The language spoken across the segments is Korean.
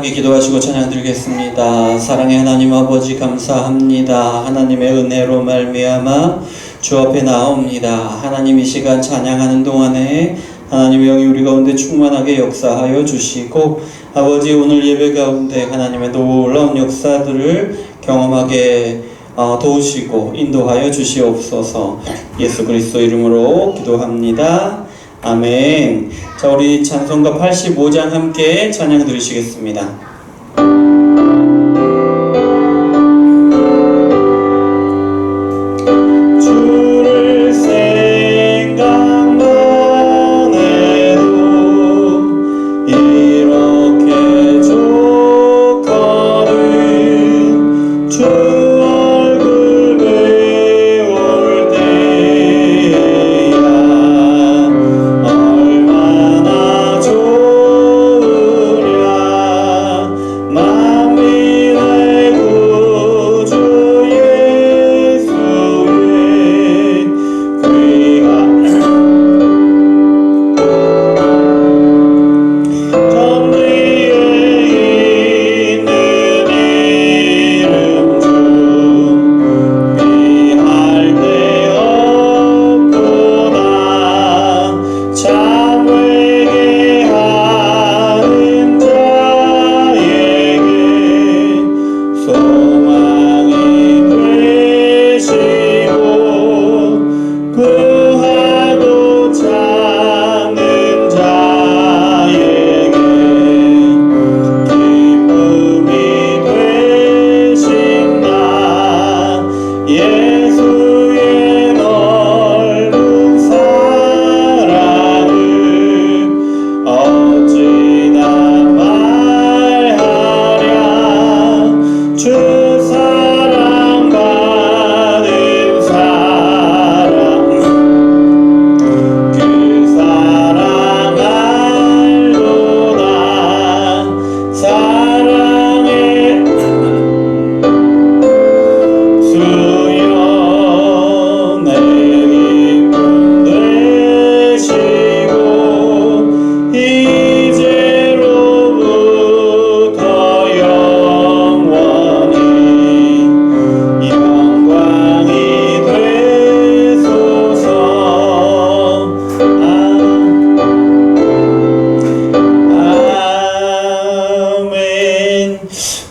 함께 기도하시고 찬양 드리겠습니다. 사랑의 하나님 아버지 감사합니다. 하나님의 은혜로 말미암아 주 앞에 나옵니다. 하나님 이 시간 찬양하는 동안에 하나님의 영이 우리 가운데 충만하게 역사하여 주시고 아버지 오늘 예배 가운데 하나님의 놀라운 역사들을 경험하게 도우시고 인도하여 주시옵소서. 예수 그리스도 이름으로 기도합니다. 아멘. 자, 우리 찬송가 85장 함께 찬양 들으시겠습니다.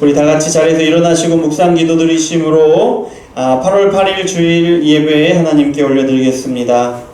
우리 다 같이 자리에서 일어나시고 묵상 기도 드리심으로 8월 8일 주일 예배에 하나님께 올려드리겠습니다.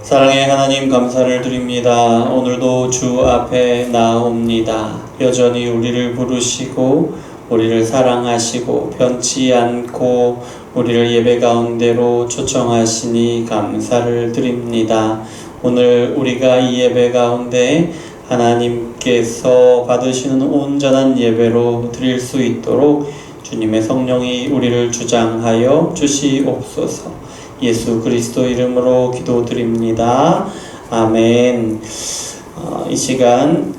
사랑의 하나님 감사를 드립니다. 오늘도 주 앞에 나옵니다. 여전히 우리를 부르시고 우리를 사랑하시고 변치 않고 우리를 예배 가운데로 초청하시니 감사를 드립니다. 오늘 우리가 이 예배 가운데 하나님께서 받으시는 온전한 예배로 드릴 수 있도록 주님의 성령이 우리를 주장하여 주시옵소서. 예수 그리스도 이름으로 기도드립니다. 아멘. 이 시간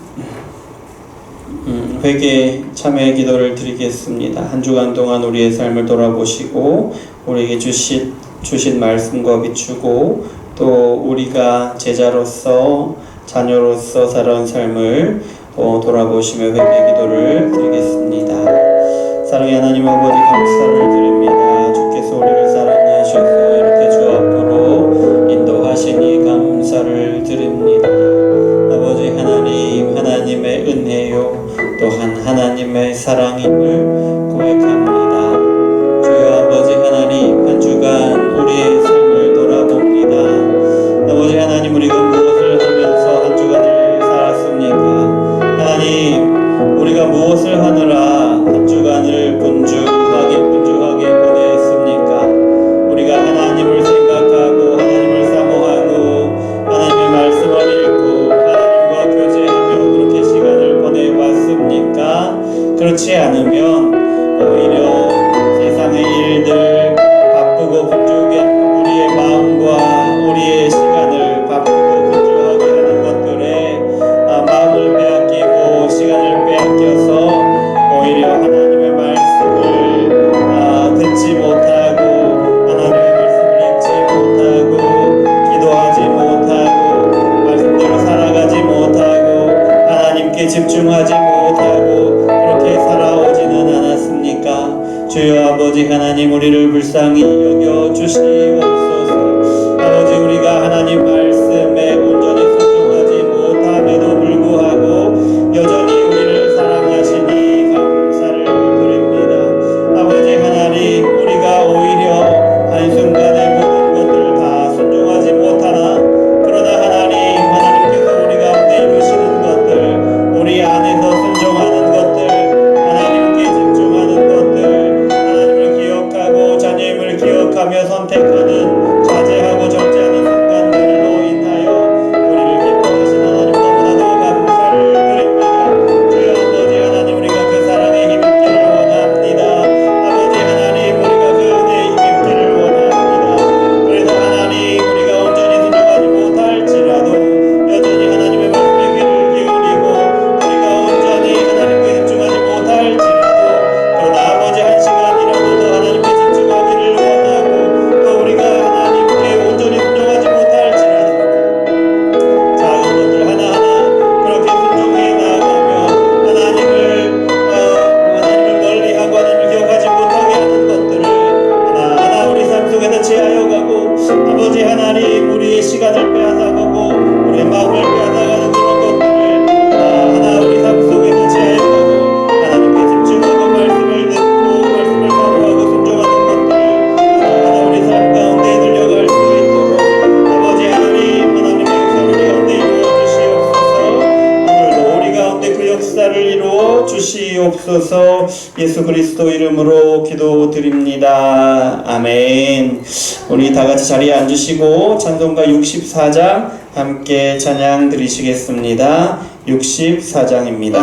회개 참회 기도를 드리겠습니다. 한 주간 동안 우리의 삶을 돌아보시고 우리에게 주신 말씀과 비추고 또 우리가 제자로서 자녀로서 살아온 삶을 돌아보시며 회개 기도를 드리겠습니다. 사랑의 하나님 아버지 감사를 드립니다. 주께서 우리를 사랑하셔서 이렇게 주 앞으로 인도하시니 감사를 드립니다. 아버지 하나님, 하나님의 은혜요 또한 하나님의 사랑임을 고백합니다. 주여 아버지 하나님, 한 주간 우리의 삶을 돌아봅니다. 아버지 하나님, 우리가 무엇을 하면서 한 주간을 살았습니까? 하나님, 우리가 무엇을 하느라 한 주간을 분주하게 보내 노력하며 선택하는 자제하고 절제하는 순간들로 인하여 우리를 기뻐하신 하나님 너무나도 감사를 드립니다. 주여 아버지 하나님, 우리가 그 사랑에 힘입기를 원합니다. 아버지 하나님, 우리가 그 은혜에 힘입기를 원합니다. 그래서 하나님, 우리가 온전히 순종하지 못할지라도 여전히 하나님의 말씀에 귀를 기울이고 우리가 온전히 하나님께 집중하지 못할지라도, 그러나 아버지 한 시간이라도 더 하나님께 집중하기를 원하고, 또 우리가 하나님께 온전히 순종하지 못할지라도 작은 것들 하나하나 그렇게 순종해 나아가며 하나님을 멀리하고 하나님을 기억하지 못하게 하는 것들을 하나하나 우리 삶 속에서 제하여 가고, 아버지 하나님, 우리의 시간을 빼앗아가고 우리의 마음을 빼앗아가는 그런 것들을 하나하나 우리 삶 속에서 제하여 가고, 하나님께 집중하고 말씀을 듣고 말씀을 사모하고 순종하는 것들을 하나하나 우리 삶 가운데 들려갈 수 있도록 아버지 하나님, 하나님의 역사를 우리 가운데 이루어 주시옵소서. 오늘도 우리 가운데 그 역사를 이루어 주시옵소서. 예수 그리스도 이름으로 기도드립니다. 아멘. 우리 다 같이 자리에 앉으시고 찬송가 64장 함께 찬양 드리시겠습니다. 64장입니다.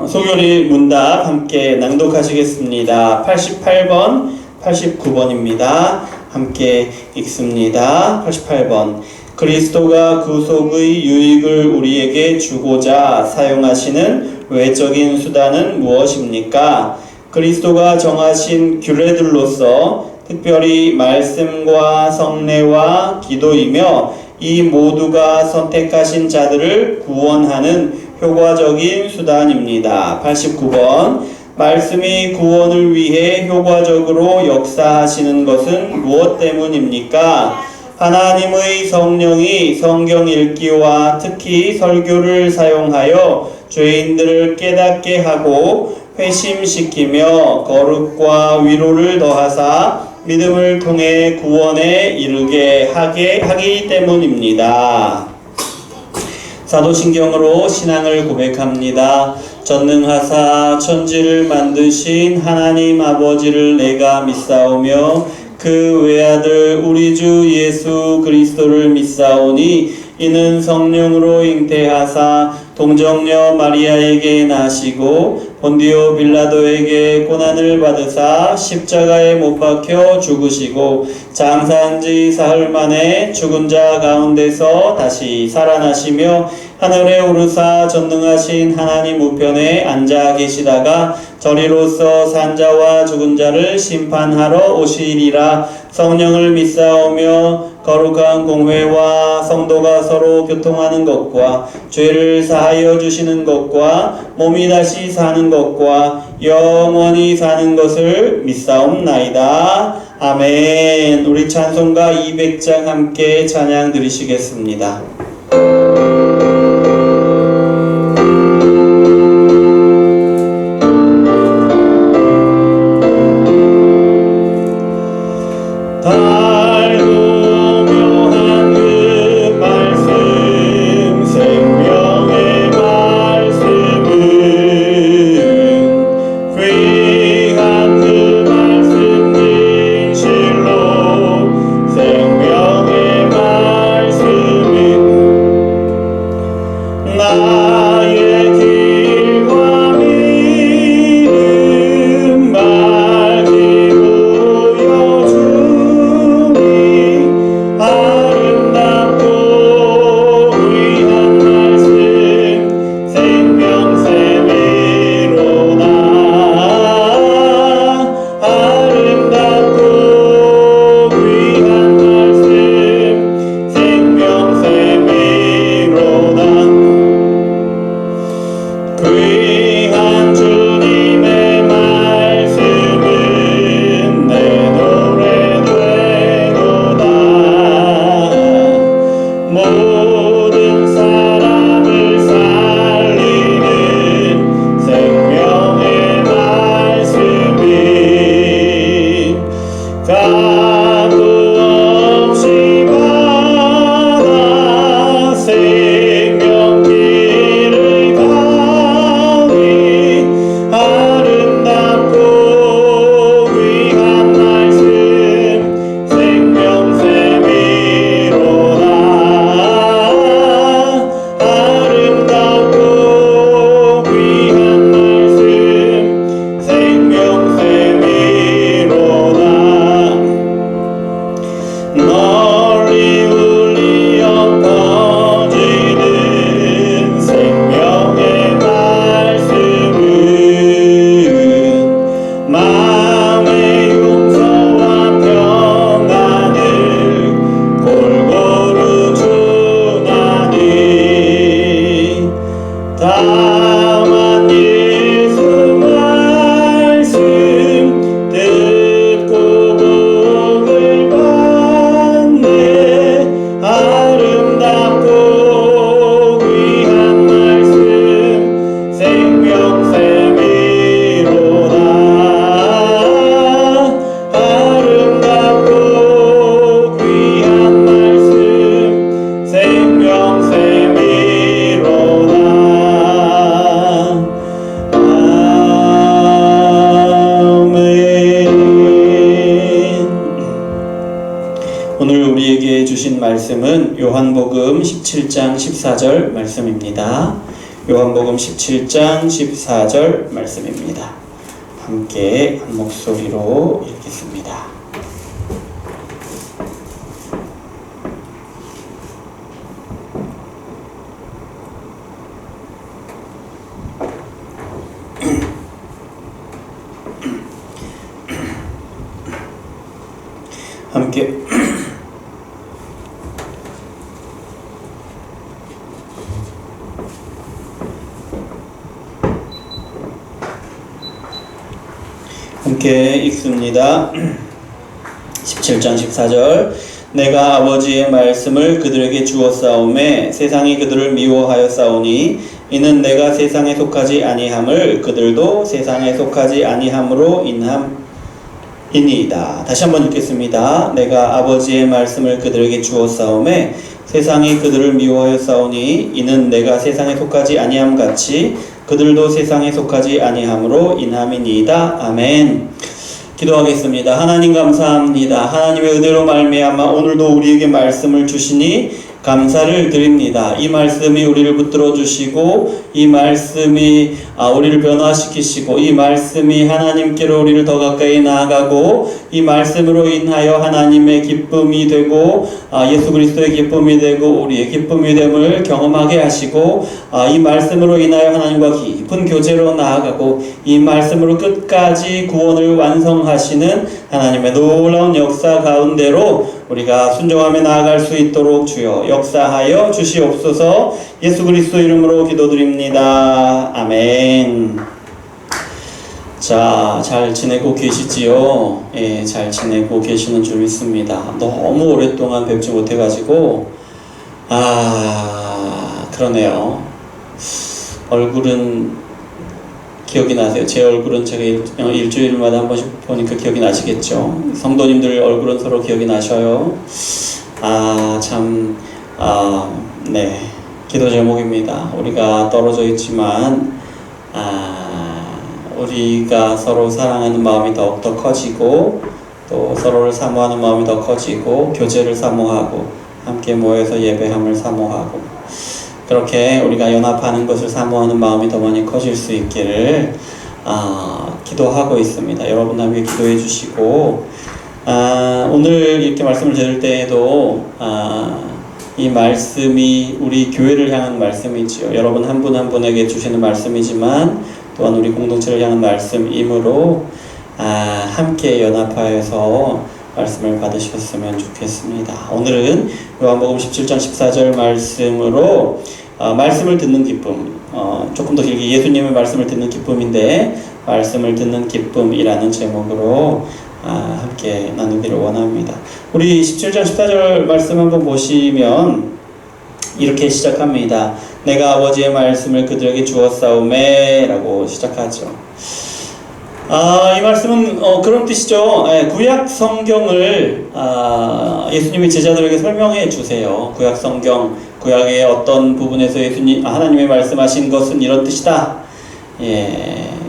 소교리 문답 함께 낭독하시겠습니다. 88번, 89번입니다. 함께 읽습니다. 88번. 그리스도가 구속의 유익을 우리에게 주고자 사용하시는 외적인 수단은 무엇입니까? 그리스도가 정하신 규례들로서 특별히 말씀과 성례와 기도이며 이 모두가 선택하신 자들을 구원하는 효과적인 수단입니다. 89번. 말씀이 구원을 위해 효과적으로 역사하시는 것은 무엇 때문입니까? 하나님의 성령이 성경 읽기와 특히 설교를 사용하여 죄인들을 깨닫게 하고 회심시키며 거룩과 위로를 더하사 믿음을 통해 구원에 이르게 하기 때문입니다. 사도신경으로 신앙을 고백합니다. 전능하사 천지를 만드신 하나님 아버지를 내가 믿사오며 그 외아들 우리 주 예수 그리스도를 믿사오니 이는 성령으로 잉태하사 동정녀 마리아에게 나시고 본디오 빌라도에게 고난을 받으사 십자가에 못 박혀 죽으시고 장사한 지 사흘 만에 죽은 자 가운데서 다시 살아나시며 하늘에 오르사 전능하신 하나님 우편에 앉아 계시다가 저리로서 산 자와 죽은 자를 심판하러 오시리라. 성령을 믿사오며 거룩한 공회와 성도가 서로 교통하는 것과 죄를 사하여 주시는 것과 몸이 다시 사는 것과 영원히 사는 것을 믿사옵나이다. 아멘. 우리 찬송가 200장 함께 찬양 드리시겠습니다. 말씀은 요한복음 17장 14절 말씀입니다. 요한복음 17장 14절 말씀입니다. 함께 한 목소리로 읽겠습니다. 함께 읽습니다. 17장 14절 내가 아버지의 말씀을 그들에게 주었사오매 세상이 그들을 미워하였사오니 이는 내가 세상에 속하지 아니함을 그들도 세상에 속하지 아니함으로 인함이니이다. 다시 한번 읽겠습니다. 내가 아버지의 말씀을 그들에게 주었사오매 세상이 그들을 미워하였사오니 이는 내가 세상에 속하지 아니함 같이 그들도 세상에 속하지 아니함으로 인함이니이다. 아멘. 기도하겠습니다. 하나님 감사합니다. 하나님의 은혜로 말미암아 오늘도 우리에게 말씀을 주시니 감사를 드립니다. 이 말씀이 우리를 붙들어 주시고 이 말씀이 우리를 변화시키시고 이 말씀이 하나님께로 우리를 더 가까이 나아가고 이 말씀으로 인하여 하나님의 기쁨이 되고 예수 그리스도의 기쁨이 되고 우리의 기쁨이 됨을 경험하게 하시고 이 말씀으로 인하여 하나님과 깊은 교제로 나아가고 이 말씀으로 끝까지 구원을 완성하시는 하나님의 놀라운 역사 가운데로 우리가 순종하며 나아갈 수 있도록 주여 역사하여 주시옵소서. 예수 그리스도 이름으로 기도드립니다. 아멘. 자, 잘 지내고 계시지요? 예, 잘 지내고 계시는 줄 믿습니다. 너무 오랫동안 뵙지 못해가지고 그러네요. 얼굴은 기억이 나세요? 제 얼굴은 제가 일주일마다 한 번씩 보니까 기억이 나시겠죠? 성도님들 얼굴은 서로 기억이 나셔요. 네. 기도 제목입니다. 우리가 떨어져 있지만, 우리가 서로 사랑하는 마음이 더욱더 커지고, 또 서로를 사모하는 마음이 더 커지고, 교제를 사모하고, 함께 모여서 예배함을 사모하고, 그렇게 우리가 연합하는 것을 사모하는 마음이 더 많이 커질 수 있기를 기도하고 있습니다. 여러분 함께 기도해 주시고 오늘 이렇게 말씀을 들을 때에도 이 말씀이 우리 교회를 향한 말씀이지요. 여러분 한 분 한 분에게 주시는 말씀이지만 또한 우리 공동체를 향한 말씀이므로 함께 연합하여서 말씀을 받으셨으면 좋겠습니다. 오늘은 요한복음 17장 14절 말씀으로 말씀을 듣는 기쁨, 조금 더 길게 예수님의 말씀을 듣는 기쁨인데 말씀을 듣는 기쁨이라는 제목으로 함께 나누기를 원합니다. 우리 17장 14절 말씀 한번 보시면 이렇게 시작합니다. 내가 아버지의 말씀을 그들에게 주었사오매 라고 시작하죠. 이 말씀은 그런 뜻이죠. 구약 성경을 예수님이 제자들에게 설명해 주세요. 구약 성경, 구약의 어떤 부분에서 하나님의 말씀하신 것은 이런 뜻이다.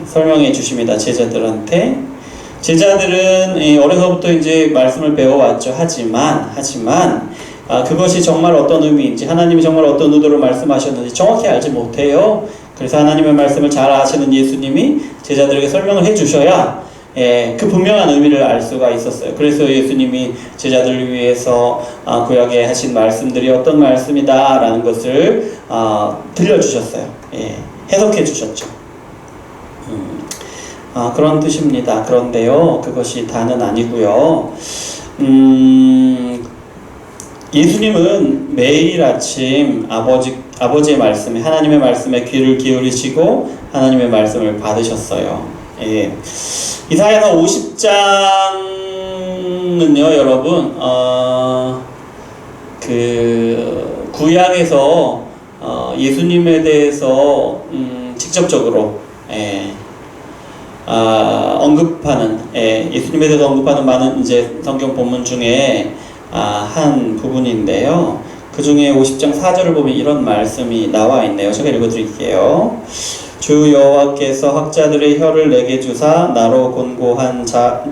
설명해 주십니다. 제자들한테. 제자들은 어려서부터 이제 말씀을 배워왔죠. 하지만 그것이 정말 어떤 의미인지, 하나님이 정말 어떤 의도로 말씀하셨는지 정확히 알지 못해요. 그래서 하나님의 말씀을 잘 아시는 예수님이 제자들에게 설명을 해주셔야 그 분명한 의미를 알 수가 있었어요. 그래서 예수님이 제자들을 위해서 구약에 하신 말씀들이 어떤 말씀이다 라는 것을 들려주셨어요. 해석해 주셨죠. 그런 뜻입니다. 그런데요, 그것이 다는 아니고요. 예수님은 매일 아침 아버지의 말씀에, 하나님의 말씀에 귀를 기울이시고 하나님의 말씀을 받으셨어요. 이사야서 50장은요, 여러분, 구약에서 예수님에 대해서 직접적으로 언급하는, 예수님에 대해서 언급하는 많은 이제 성경 본문 중에 한 부분인데요. 그 중에 50장 4절을 보면 이런 말씀이 나와 있네요. 제가 읽어드릴게요. 주 여호와께서 학자들의 혀를 내게 주사 나로 권고한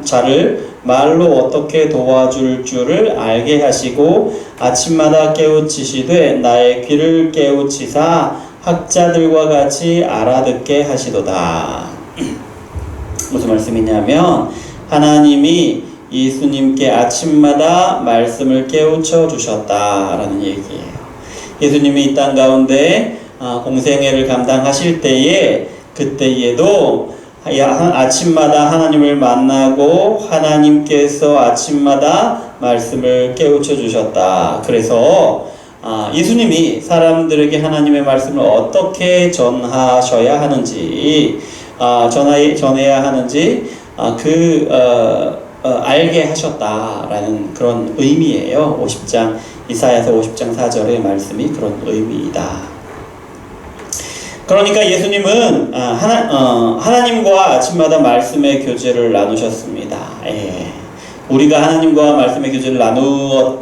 자를 말로 어떻게 도와줄 줄을 알게 하시고 아침마다 깨우치시되 나의 귀를 깨우치사 학자들과 같이 알아듣게 하시도다. 무슨 말씀이냐면 하나님이 예수님께 아침마다 말씀을 깨우쳐 주셨다라는 얘기예요. 예수님이 이 땅 가운데 공생애를 감당하실 때에 그때에도 아침마다 하나님을 만나고 하나님께서 아침마다 말씀을 깨우쳐 주셨다. 그래서 예수님이 사람들에게 하나님의 말씀을 어떻게 전하셔야 하는지 전해야 하는지 알게 하셨다라는 그런 의미예요. 이사야서 50장 4절의 말씀이 그런 의미이다. 그러니까 예수님은 하나님과 아침마다 말씀의 교제를 나누셨습니다. 예. 우리가 하나님과 말씀의 교제를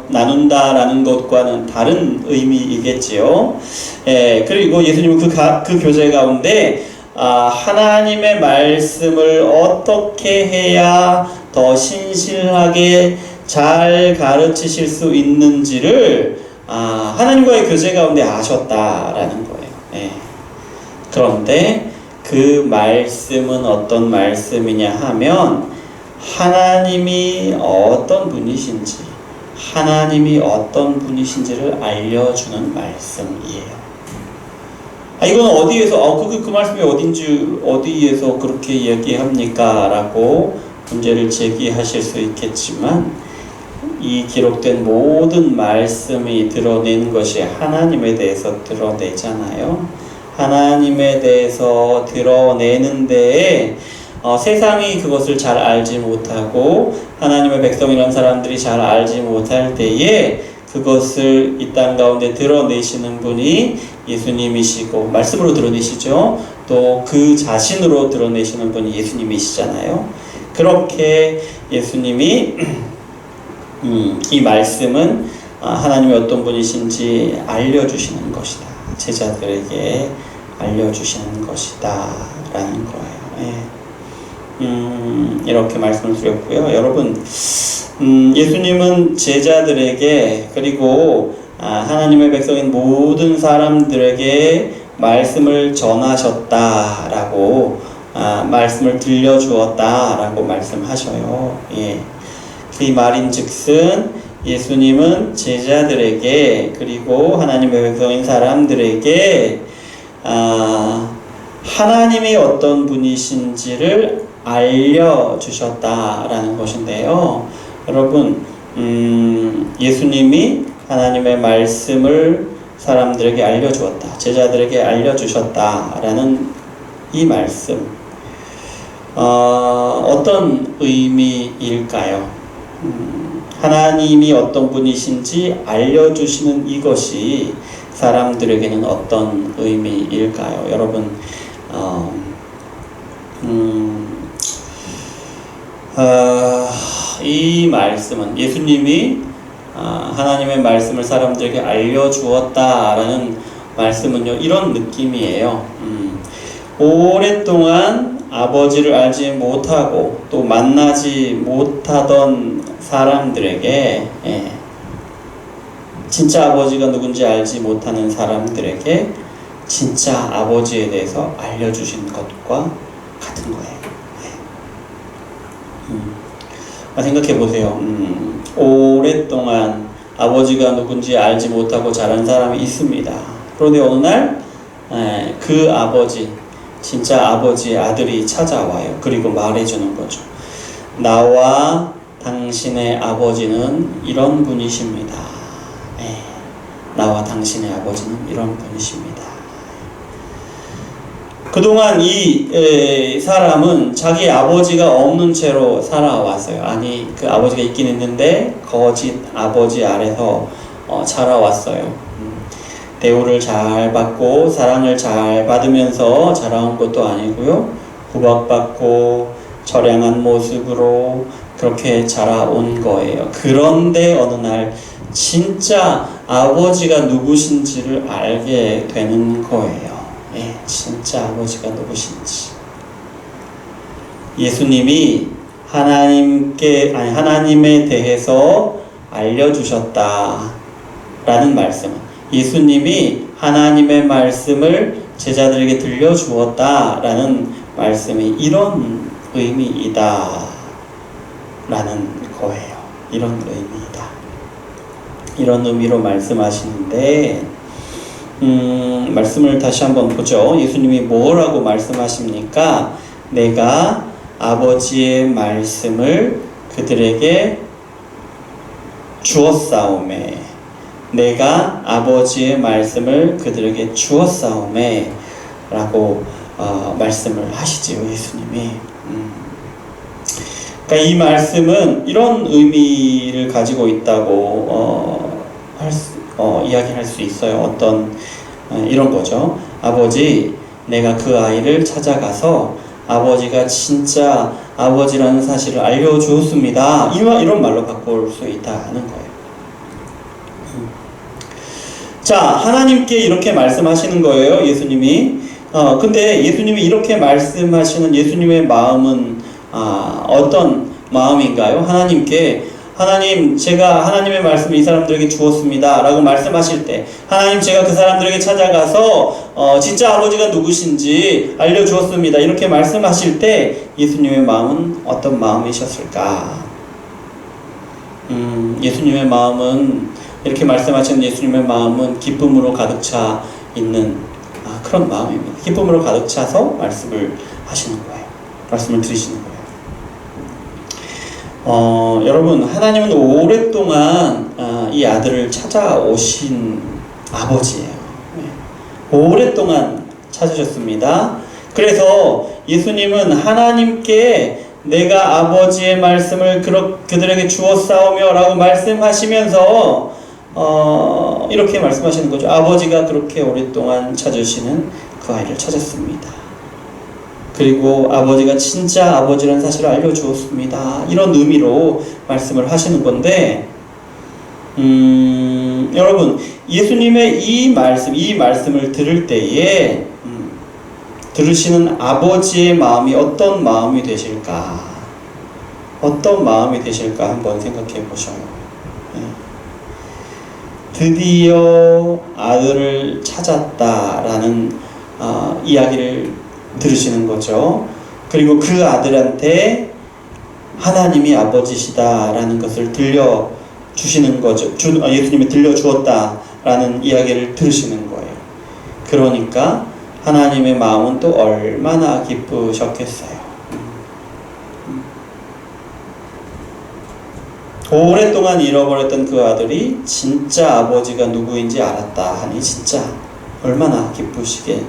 나눈다라는 것과는 다른 의미이겠지요. 예. 그리고 예수님은 그 교제 가운데 하나님의 말씀을 어떻게 해야 더 신실하게 잘 가르치실 수 있는지를 하나님과의 교제 가운데 아셨다라는 거예요. 예. 그런데 그 말씀은 어떤 말씀이냐 하면 하나님이 어떤 분이신지를 알려주는 말씀이에요. 이건 어디에서 그 말씀이 어디에서 그렇게 얘기합니까? 라고 문제를 제기하실 수 있겠지만, 이 기록된 모든 말씀이 드러낸 것이 하나님에 대해서 드러내잖아요. 하나님에 대해서 드러내는 데에 세상이 그것을 잘 알지 못하고 하나님의 백성이라는 사람들이 잘 알지 못할 때에 그것을 이 땅 가운데 드러내시는 분이 예수님이시고, 말씀으로 드러내시죠. 또 그 자신으로 드러내시는 분이 예수님이시잖아요. 그렇게 예수님이 이 말씀은 하나님이 어떤 분이신지 알려주시는 것이다. 제자들에게 알려주시는 것이다 라는 거예요. 예. 이렇게 말씀을 드렸고요. 여러분, 예수님은 제자들에게, 그리고 하나님의 백성인 모든 사람들에게 말씀을 전하셨다라고, 말씀을 들려주었다라고 말씀하셔요. 예. 그 말인즉슨 예수님은 제자들에게, 그리고 하나님의 백성인 사람들에게 하나님이 어떤 분이신지를 알려주셨다라는 것인데요. 여러분, 예수님이 하나님의 말씀을 사람들에게 알려주었다, 제자들에게 알려주셨다라는 이 말씀, 어떤 의미일까요? 하나님이 어떤 분이신지 알려주시는 이것이 사람들에게는 어떤 의미일까요? 여러분, 이 말씀은, 예수님이 하나님의 말씀을 사람들에게 알려주었다라는 말씀은요, 이런 느낌이에요. 오랫동안 아버지를 알지 못하고 또 만나지 못하던 사람들에게, 진짜 아버지가 누군지 알지 못하는 사람들에게 진짜 아버지에 대해서 알려주신 것과 같은 거예요. 생각해 보세요. 오랫동안 아버지가 누군지 알지 못하고 자란 사람이 있습니다. 그런데 어느 날 그 아버지, 진짜 아버지의 아들이 찾아와요. 그리고 말해주는 거죠. 나와 당신의 아버지는 이런 분이십니다. 나와 당신의 아버지는 이런 분이십니다. 그동안 이 사람은 자기 아버지가 없는 채로 살아왔어요. 아니, 그 아버지가 있긴 있는데 거짓 아버지 아래서 자라왔어요. 대우를 잘 받고 사랑을 잘 받으면서 자라온 것도 아니고요. 구박받고 처량한 모습으로 그렇게 자라온 거예요. 그런데 어느 날 진짜 아버지가 누구신지를 알게 되는 거예요. 진짜 아버지가 누구신지. 예수님이 하나님에 대해서 알려주셨다라는 말씀은, 예수님이 하나님의 말씀을 제자들에게 들려주었다라는 말씀이 이런 의미이다 라는 거예요. 이런 의미이다. 이런 의미로 말씀하시는데, 말씀을 다시 한번 보죠. 예수님이 뭐라고 말씀하십니까? 내가 아버지의 말씀을 그들에게 주었사오매, 내가 아버지의 말씀을 그들에게 주었사오매 라고 말씀을 하시지요, 예수님이. 그러니까 이 말씀은 이런 의미를 가지고 있다고 이야기할 수 있어요. 이런 거죠. 아버지, 내가 그 아이를 찾아가서 아버지가 진짜 아버지라는 사실을 알려주었습니다. 이런 말로 바꿀 수 있다는 거예요. 자, 하나님께 이렇게 말씀하시는 거예요, 예수님이. 근데 예수님이 이렇게 말씀하시는 예수님의 마음은 어떤 마음인가요? 하나님께, 하나님, 제가 하나님의 말씀을 이 사람들에게 주었습니다 라고 말씀하실 때, 하나님, 제가 그 사람들에게 찾아가서 진짜 아버지가 누구신지 알려주었습니다 이렇게 말씀하실 때 예수님의 마음은 어떤 마음이셨을까? 예수님의 마음은, 이렇게 말씀하시는 예수님의 마음은 기쁨으로 가득 차 있는 그런 마음입니다. 기쁨으로 가득 차서 말씀을 하시는 거예요. 말씀을 들으시는 거예요. 여러분, 하나님은 오랫동안 이 아들을 찾아오신 아버지예요. 오랫동안 찾으셨습니다. 그래서 예수님은 하나님께 내가 아버지의 말씀을 그들에게 주었사오며 라고 말씀하시면서 이렇게 말씀하시는 거죠. 아버지가 그렇게 오랫동안 찾으시는 그 아이를 찾았습니다. 그리고 아버지가 진짜 아버지라는 사실을 알려주었습니다. 이런 의미로 말씀을 하시는 건데, 여러분, 예수님의 이 말씀을 들을 때에 들으시는 아버지의 마음이 어떤 마음이 되실까? 어떤 마음이 되실까 한번 생각해 보셔요. 드디어 아들을 찾았다라는 이야기를 들으시는 거죠. 그리고 그 아들한테 하나님이 아버지시다라는 것을 들려주시는 거죠. 예수님이 들려주었다라는 이야기를 들으시는 거예요. 그러니까 하나님의 마음은 또 얼마나 기쁘셨겠어요. 오랫동안 잃어버렸던 그 아들이 진짜 아버지가 누구인지 알았다 하니 진짜 얼마나 기쁘시겠냐는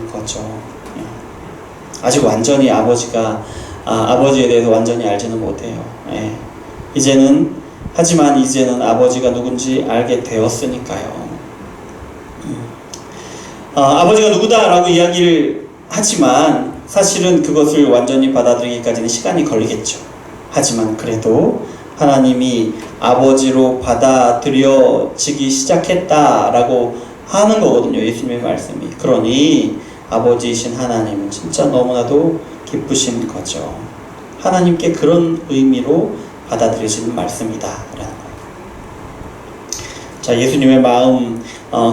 거죠. 아직 완전히 아버지에 대해서 완전히 알지는 못해요. 하지만 이제는 아버지가 누군지 알게 되었으니까요. 아버지가 누구다라고 이야기를 하지만 사실은 그것을 완전히 받아들이기까지는 시간이 걸리겠죠. 하지만 그래도 하나님이 아버지로 받아들여지기 시작했다라고 하는 거거든요. 예수님의 말씀이. 그러니 아버지이신 하나님은 진짜 너무나도 기쁘신 거죠. 하나님께 그런 의미로 받아들이시는 말씀이다 라는 거예요. 자, 예수님의 마음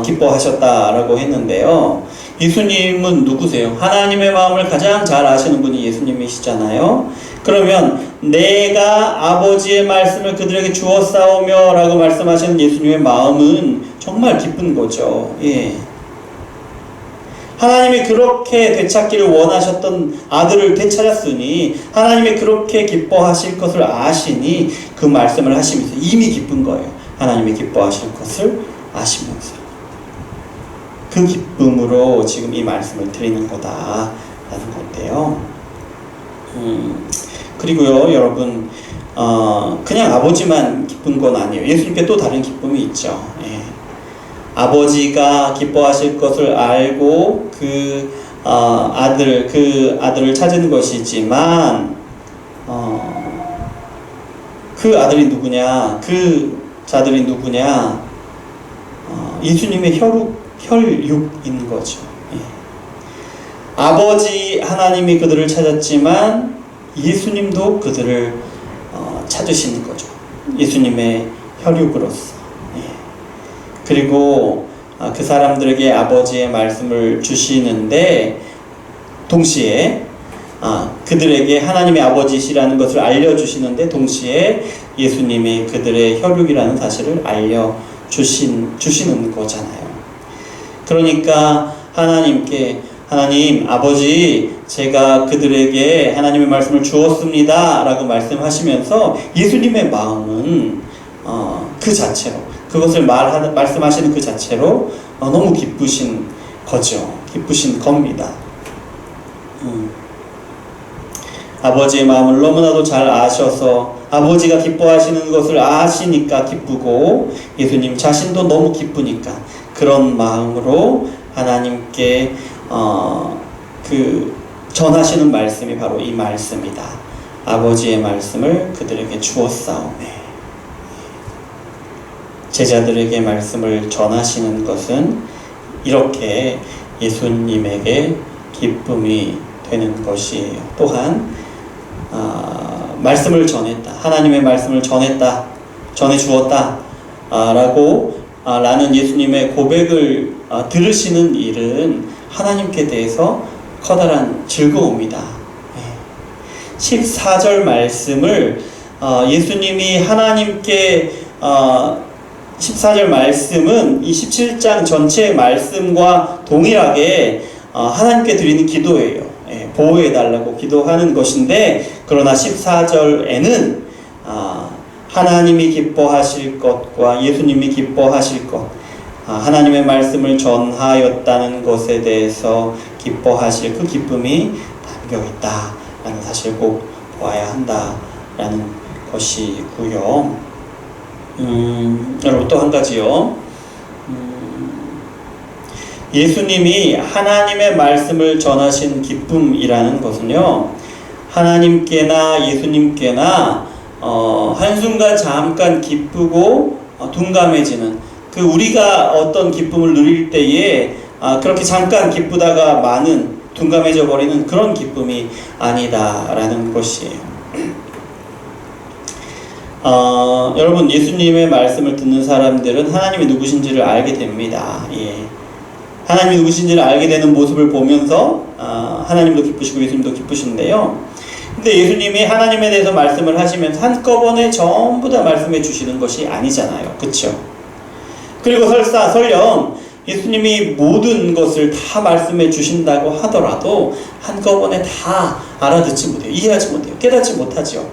기뻐하셨다라고 했는데요. 예수님은 누구세요? 하나님의 마음을 가장 잘 아시는 분이 예수님이시잖아요. 그러면 내가 아버지의 말씀을 그들에게 주었사오며 라고 말씀하시는 예수님의 마음은 정말 기쁜 거죠. 하나님이 그렇게 되찾기를 원하셨던 아들을 되찾았으니 하나님이 그렇게 기뻐하실 것을 아시니 그 말씀을 하시면서 이미 기쁜 거예요. 하나님이 기뻐하실 것을 아시면서 그 기쁨으로 지금 이 말씀을 드리는 거다라는 건데요. 그리고요, 여러분, 그냥 아버지만 기쁜 건 아니에요. 예수님께 또 다른 기쁨이 있죠. 아버지가 기뻐하실 것을 알고 그 아들을 찾은 것이지만 그 아들이 누구냐? 그 자들이 누구냐? 예수님의 혈육인 거죠. 아버지 하나님이 그들을 찾았지만 예수님도 그들을 찾으시는 거죠. 예수님의 혈육으로서. 그리고 그 사람들에게 아버지의 말씀을 주시는데 동시에 그들에게 하나님의 아버지시라는 것을 알려주시는데 동시에 예수님이 그들의 혈육이라는 사실을 알려주시는 거잖아요. 그러니까 하나님 아버지, 제가 그들에게 하나님의 말씀을 주었습니다 라고 말씀하시면서 예수님의 마음은 그 자체로, 그것을 말씀하시는 그 자체로 너무 기쁘신 거죠. 기쁘신 겁니다. 아버지의 마음을 너무나도 잘 아셔서 아버지가 기뻐하시는 것을 아시니까 기쁘고 예수님 자신도 너무 기쁘니까 그런 마음으로 하나님께 전하시는 말씀이 바로 이 말씀이다. 아버지의 말씀을 그들에게 주었사오매. 제자들에게 말씀을 전하시는 것은 이렇게 예수님에게 기쁨이 되는 것이에요. 또한 말씀을 전했다. 하나님의 말씀을 전했다. 전해주었다. 라는 예수님의 고백을 들으시는 일은 하나님께 대해서 커다란 즐거움이다. 14절 말씀을 예수님이 하나님께 14절 말씀은 이 17장 전체의 말씀과 동일하게 하나님께 드리는 기도예요. 보호해달라고 기도하는 것인데, 그러나 14절에는 하나님이 기뻐하실 것과 예수님이 기뻐하실 것, 하나님의 말씀을 전하였다는 것에 대해서 기뻐하실 그 기쁨이 담겨있다라는 사실을 꼭 보아야 한다라는 것이고요. 여러분, 또 한 가지요. 예수님이 하나님의 말씀을 전하신 기쁨이라는 것은요, 하나님께나 예수님께나 한순간 잠깐 기쁘고 둔감해지는, 우리가 어떤 기쁨을 누릴 때에 그렇게 잠깐 기쁘다가 많은 둔감해져 버리는 그런 기쁨이 아니다라는 것이에요. 여러분, 예수님의 말씀을 듣는 사람들은 하나님이 누구신지를 알게 됩니다. 하나님이 누구신지를 알게 되는 모습을 보면서 하나님도 기쁘시고 예수님도 기쁘신데요. 근데 예수님이 하나님에 대해서 말씀을 하시면서 한꺼번에 전부 다 말씀해 주시는 것이 아니잖아요. 그렇죠? 그리고 설령 예수님이 모든 것을 다 말씀해 주신다고 하더라도 한꺼번에 다 알아듣지 못해요. 이해하지 못해요. 깨닫지 못하죠.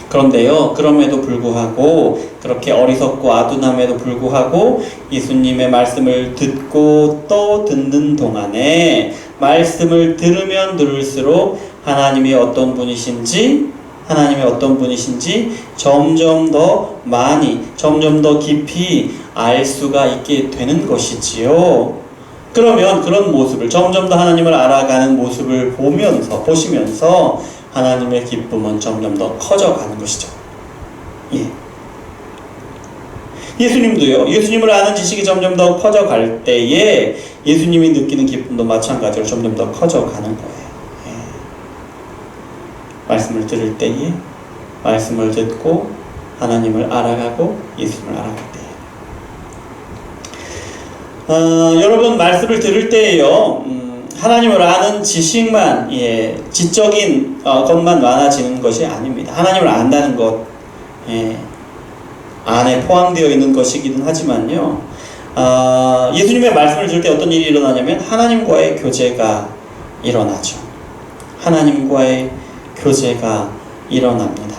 그런데요, 그럼에도 불구하고, 그렇게 어리석고 아둔함에도 불구하고 예수님의 말씀을 듣고 또 듣는 동안에 말씀을 들으면 들을수록 하나님이 어떤 분이신지 점점 더 많이, 점점 더 깊이 알 수가 있게 되는 것이지요. 그러면 그런 모습을, 점점 더 하나님을 알아가는 모습을 보시면서 하나님의 기쁨은 점점 더 커져가는 것이죠. 예수님도요, 예수님을 아는 지식이 점점 더 커져갈 때에 예수님이 느끼는 기쁨도 마찬가지로 점점 더 커져가는 거예요. 말씀을 들을 때에, 말씀을 듣고 하나님을 알아가고 예수님을 알아갈 때에, 여러분, 말씀을 들을 때에요, 하나님을 아는 지식만, 지적인 것만 많아지는 것이 아닙니다. 하나님을 안다는 것 안에 포함되어 있는 것이기는 하지만요, 예수님의 말씀을 들을 때 어떤 일이 일어나냐면 하나님과의 교제가 일어나죠. 하나님과의 교제가 일어납니다.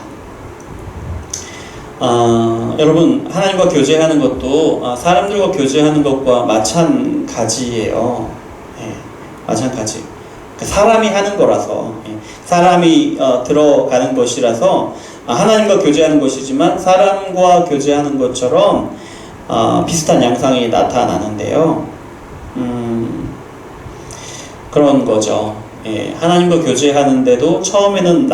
여러분, 하나님과 교제하는 것도 사람들과 교제하는 것과 마찬가지예요. 마찬가지. 사람이 하는 거라서, 사람이 들어가는 것이라서 하나님과 교제하는 것이지만 사람과 교제하는 것처럼 비슷한 양상이 나타나는데요. 그런 거죠. 하나님과 교제하는데도 처음에는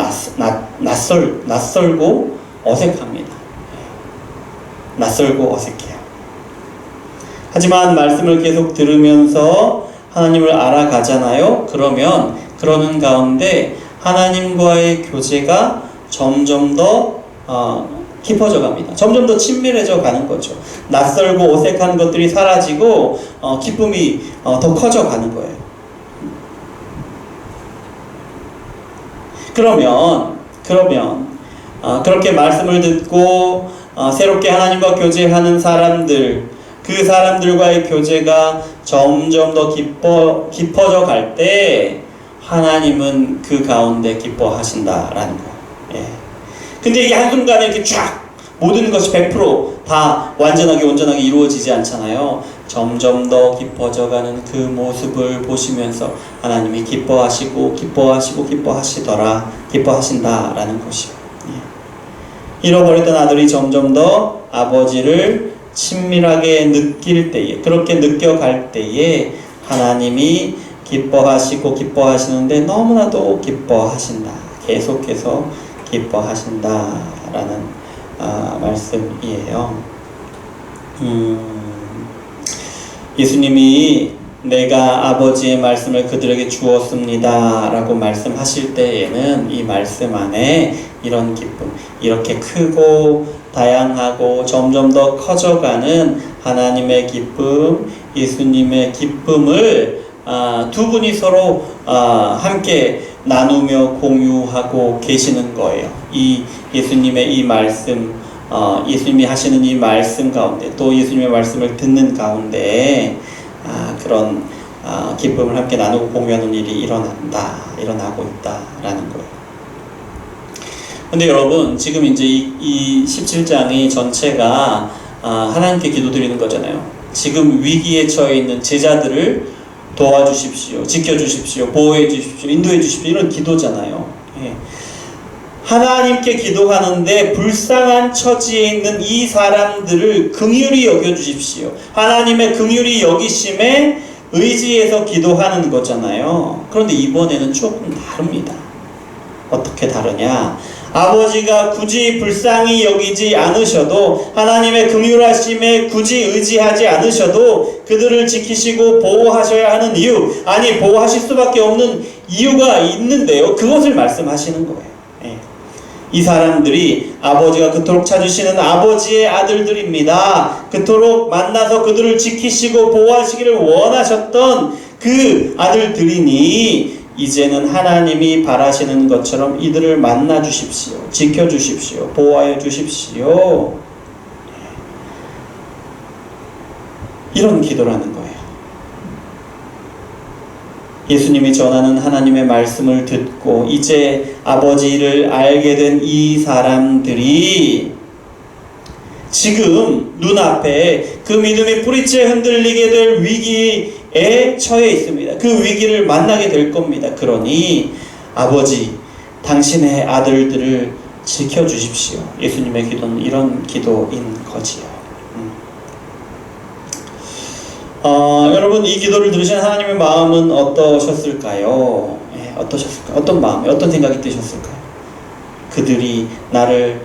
낯설고 어색합니다. 낯설고 어색해요. 하지만 말씀을 계속 들으면서 하나님을 알아가잖아요. 그러는 가운데 하나님과의 교제가 점점 더 깊어져 갑니다. 점점 더 친밀해져 가는 거죠. 낯설고 어색한 것들이 사라지고 기쁨이 더 커져 가는 거예요. 그러면 그렇게 말씀을 듣고 새롭게 하나님과 교제하는 사람들, 그 사람들과의 교제가 점점 더 깊어져 갈 때 하나님은 그 가운데 기뻐하신다라는 거예요. 근데 이게 한순간에 이렇게 쫙 모든 것이 100% 다 완전하게 온전하게 이루어지지 않잖아요. 점점 더 깊어져가는 그 모습을 보시면서 하나님이 기뻐하신다라는 것이요. 잃어버렸던 아들이 점점 더 아버지를 친밀하게 느낄 때에, 그렇게 느껴갈 때에 하나님이 기뻐하시고 기뻐하시는데 너무나도 기뻐하신다. 계속해서 기뻐하신다라는 말씀이에요. 예수님이 내가 아버지의 말씀을 그들에게 주었습니다 라고 말씀하실 때에는 이 말씀 안에 이런 기쁨, 이렇게 크고 다양하고 점점 더 커져가는 하나님의 기쁨, 예수님의 기쁨을 두 분이 서로 함께 나누며 공유하고 계시는 거예요. 이 예수님의 이 말씀, 예수님이 하시는 이 말씀 가운데, 또 예수님의 말씀을 듣는 가운데 그런 기쁨을 함께 나누고 공유하는 일이 일어나고 있다라는 거예요. 근데 여러분, 지금 이제 이 17장이 전체가 하나님께 기도드리는 거잖아요. 지금 위기에 처해 있는 제자들을 도와주십시오, 지켜주십시오, 보호해 주십시오, 인도해 주십시오, 이런 기도잖아요. 예. 하나님께 기도하는데 불쌍한 처지에 있는 이 사람들을 긍휼히 여겨주십시오. 하나님의 긍휼히 여기심에 의지해서 기도하는 거잖아요. 그런데 이번에는 조금 다릅니다. 어떻게 다르냐? 아버지가 굳이 불쌍히 여기지 않으셔도, 하나님의 긍휼하심에 굳이 의지하지 않으셔도 그들을 지키시고 보호하셔야 하는 이유, 아니 보호하실 수밖에 없는 이유가 있는데요, 그것을 말씀하시는 거예요. 이 사람들이 아버지가 그토록 찾으시는 아버지의 아들들입니다. 그토록 만나서 그들을 지키시고 보호하시기를 원하셨던 그 아들들이니 이제는 하나님이 바라시는 것처럼 이들을 만나 주십시오, 지켜 주십시오, 보호하여 주십시오. 이런 기도라는 거예요. 예수님이 전하는 하나님의 말씀을 듣고 이제 아버지를 알게 된 이 사람들이 지금 눈앞에 그 믿음이 뿌리째 흔들리게 될 위기에 처해 있습니다. 그 위기를 만나게 될 겁니다. 그러니 아버지, 당신의 아들들을 지켜주십시오. 예수님의 기도는 이런 기도인 거지요. 여러분, 이 기도를 들으신 하나님의 마음은 어떠셨을까요? 어떠셨을까요? 어떤 마음이, 어떤 생각이 드셨을까요? 그들이 나를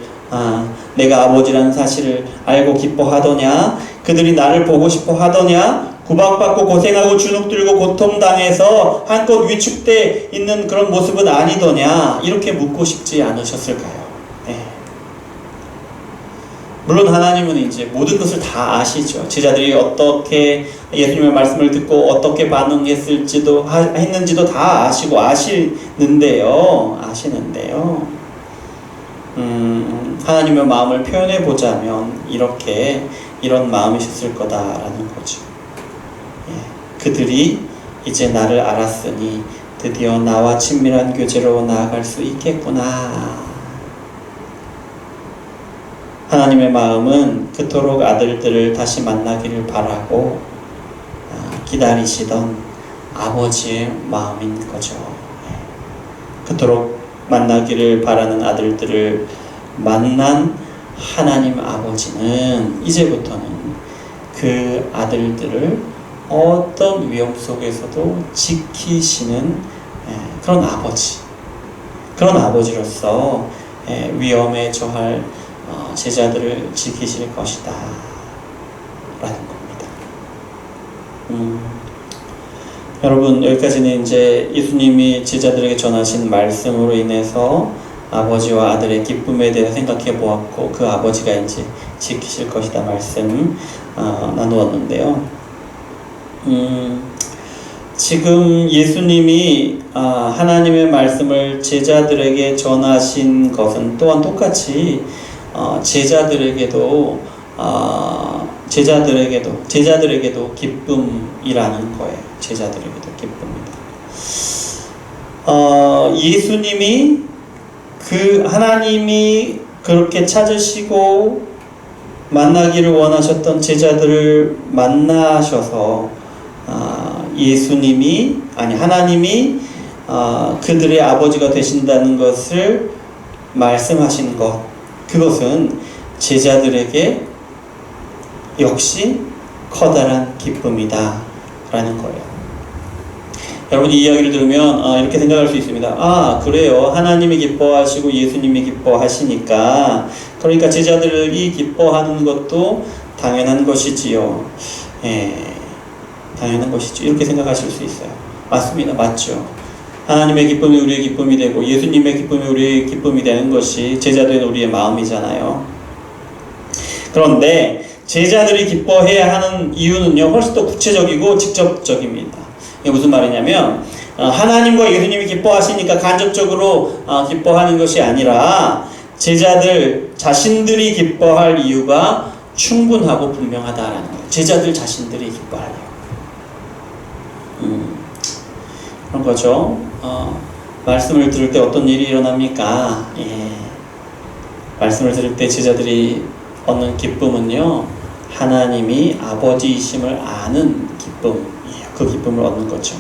내가 아버지라는 사실을 알고 기뻐하더냐? 그들이 나를 보고 싶어 하더냐? 구박받고 고생하고 주눅들고 고통당해서 한껏 위축돼 있는 그런 모습은 아니더냐? 이렇게 묻고 싶지 않으셨을까요? 물론 하나님은 이제 모든 것을 다 아시죠. 제자들이 어떻게 예수님의 말씀을 듣고 어떻게 반응했을지도 했는지도 다 아시고 아시는데요. 하나님의 마음을 표현해 보자면 이런 마음이셨을 거다라는 거죠. 그들이 이제 나를 알았으니 드디어 나와 친밀한 교제로 나아갈 수 있겠구나. 하나님의 마음은 그토록 아들들을 다시 만나기를 바라고 기다리시던 아버지의 마음인 거죠. 그토록 만나기를 바라는 아들들을 만난 하나님 아버지는 이제부터는 그 아들들을 어떤 위험 속에서도 지키시는 그런 아버지로서 위험에 처할 제자들을 지키실 것이다 라는 겁니다. 여러분, 여기까지는 이제 예수님이 제자들에게 전하신 말씀으로 인해서 아버지와 아들의 기쁨에 대해 생각해 보았고, 그 아버지가 이제 지키실 것이다 말씀 나누었는데요. 지금 예수님이 하나님의 말씀을 제자들에게 전하신 것은 또한 똑같이 제자들에게도 기쁨이라는 거예요. 제자들에게도 기쁨이다. 예수님이 하나님이 그렇게 찾으시고 만나기를 원하셨던 제자들을 만나셔서 하나님이 그들의 아버지가 되신다는 것을 말씀하신 것, 그것은 제자들에게 역시 커다란 기쁨이다 라는 거예요. 여러분 이 이야기를 들으면 이렇게 생각할 수 있습니다. 그래요. 하나님이 기뻐하시고 예수님이 기뻐하시니까 그러니까 제자들이 기뻐하는 것도 당연한 것이지요. 당연한 것이죠. 이렇게 생각하실 수 있어요. 맞습니다. 맞죠. 하나님의 기쁨이 우리의 기쁨이 되고 예수님의 기쁨이 우리의 기쁨이 되는 것이 제자된 우리의 마음이잖아요. 그런데 제자들이 기뻐해야 하는 이유는요, 훨씬 더 구체적이고 직접적입니다. 이게 무슨 말이냐면 하나님과 예수님이 기뻐하시니까 간접적으로 기뻐하는 것이 아니라 제자들 자신들이 기뻐할 이유가 충분하고 분명하다라는 거예요. 제자들 자신들이 기뻐할 이유. 그런 거죠. 말씀을 들을 때 어떤 일이 일어납니까? 말씀을 들을 때 제자들이 얻는 기쁨은요, 하나님이 아버지이심을 아는 기쁨이에요. 그 기쁨을 얻는 거죠.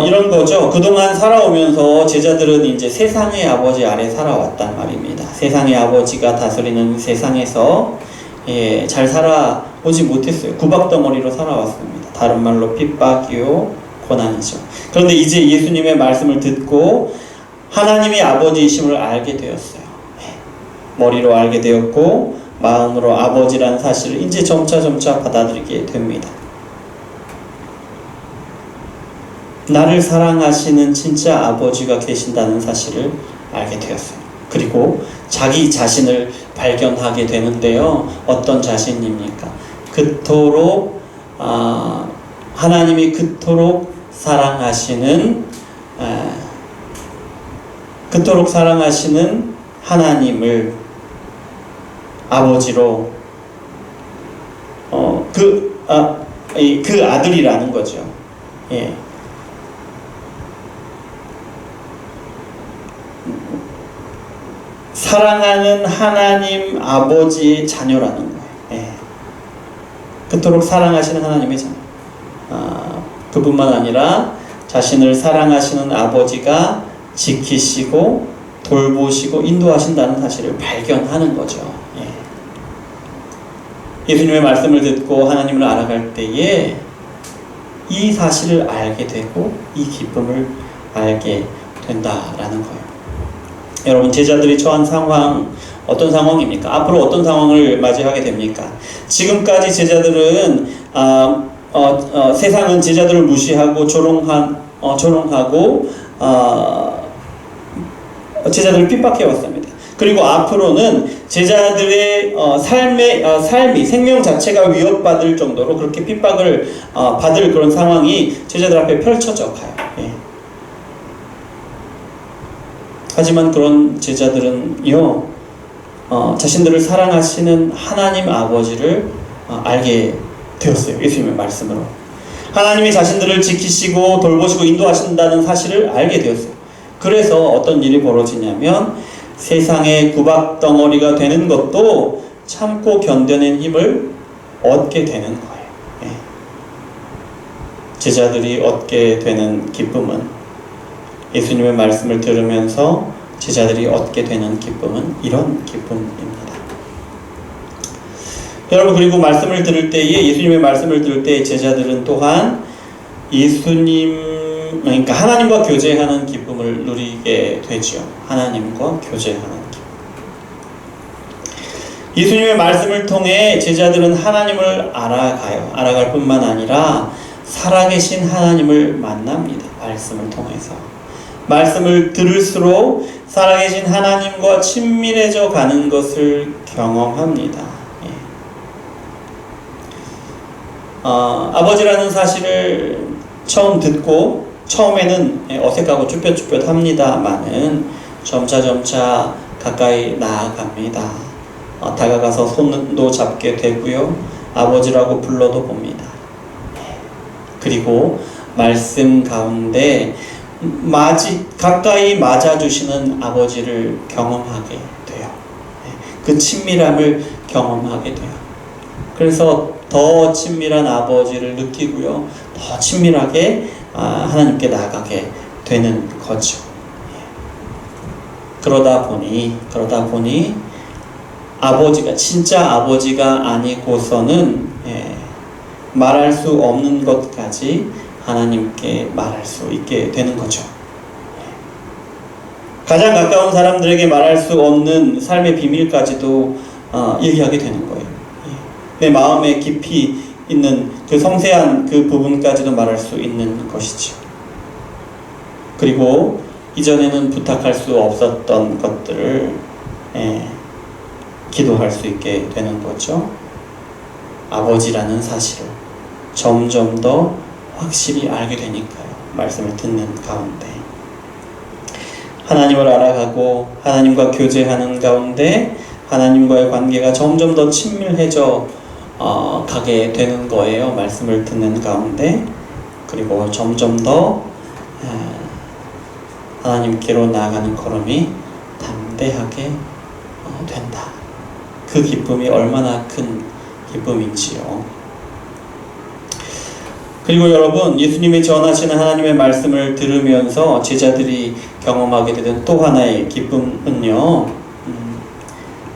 이런 거죠. 그동안 살아오면서 제자들은 이제 세상의 아버지 아래 살아왔단 말입니다. 세상의 아버지가 다스리는 세상에서 잘 살아오지 못했어요. 구박덩어리로 살아왔습니다. 다른 말로 핍박이요, 고난이죠. 그런데 이제 예수님의 말씀을 듣고 하나님이 아버지이심을 알게 되었어요. 머리로 알게 되었고 마음으로 아버지란 사실을 이제 점차 받아들이게 됩니다. 나를 사랑하시는 진짜 아버지가 계신다는 사실을 알게 되었어요. 그리고 자기 자신을 발견하게 되는데요. 어떤 자신입니까? 하나님이 그토록 사랑하시는 하나님을 아버지로 그 아들이라는 거죠. 사랑하는 하나님 아버지의 자녀라는 거예요. 그토록 사랑하시는 하나님의 자녀. 그뿐만 아니라 자신을 사랑하시는 아버지가 지키시고 돌보시고 인도하신다는 사실을 발견하는 거죠. 예수님의 말씀을 듣고 하나님을 알아갈 때에 이 사실을 알게 되고 이 기쁨을 알게 된다라는 거예요. 여러분, 제자들이 처한 상황 어떤 상황입니까? 앞으로 어떤 상황을 맞이하게 됩니까? 지금까지 제자들은 세상은 제자들을 무시하고 조롱하고 제자들을 핍박해 왔습니다. 그리고 앞으로는 제자들의 삶이 생명 자체가 위협받을 정도로 그렇게 핍박을 받을 그런 상황이 제자들 앞에 펼쳐져 가요. 하지만 그런 제자들은요, 자신들을 사랑하시는 하나님 아버지를 알게 되었어요. 예수님의 말씀으로. 하나님이 자신들을 지키시고 돌보시고 인도하신다는 사실을 알게 되었어요. 그래서 어떤 일이 벌어지냐면 세상의 구박덩어리가 되는 것도 참고 견뎌낸 힘을 얻게 되는 거예요. 제자들이 얻게 되는 기쁨은, 예수님의 말씀을 들으면서 제자들이 얻게 되는 기쁨은 이런 기쁨입니다. 여러분, 그리고 말씀을 들을 때에, 예수님의 말씀을 들을 때 제자들은 또한 그러니까 하나님과 교제하는 기쁨을 누리게 되죠. 하나님과 교제하는 기쁨. 예수님의 말씀을 통해 제자들은 하나님을 알아가요. 알아갈 뿐만 아니라 살아계신 하나님을 만납니다. 말씀을 통해서. 말씀을 들을수록 살아계신 하나님과 친밀해져 가는 것을 경험합니다. 아버지라는 사실을 처음 듣고 처음에는 어색하고 쭈뼛쭈뼛합니다마는 점차 가까이 나아갑니다. 다가가서 손도 잡게 되고요. 아버지라고 불러도 봅니다. 그리고 말씀 가운데 가까이 맞아주시는 아버지를 경험하게 돼요. 그 친밀함을 경험하게 돼요. 그래서 더 친밀한 아버지를 느끼고요. 더 친밀하게 하나님께 나아가게 되는 거죠. 그러다 보니 아버지가 진짜 아버지가 아니고서는 말할 수 없는 것까지 하나님께 말할 수 있게 되는 거죠. 가장 가까운 사람들에게 말할 수 없는 삶의 비밀까지도 얘기하게 되는 거예요. 내 마음에 깊이 있는 그 섬세한 그 부분까지도 말할 수 있는 것이죠. 그리고 이전에는 부탁할 수 없었던 것들을 기도할 수 있게 되는 거죠. 아버지라는 사실을 점점 더 확실히 알게 되니까요. 말씀을 듣는 가운데 하나님을 알아가고 하나님과 교제하는 가운데 하나님과의 관계가 점점 더 친밀해져 가게 되는 거예요. 말씀을 듣는 가운데. 그리고 점점 더 하나님께로 나아가는 걸음이 담대하게 된다. 그 기쁨이 얼마나 큰 기쁨인지요. 그리고 여러분, 예수님이 전하시는 하나님의 말씀을 들으면서 제자들이 경험하게 되는 또 하나의 기쁨은요,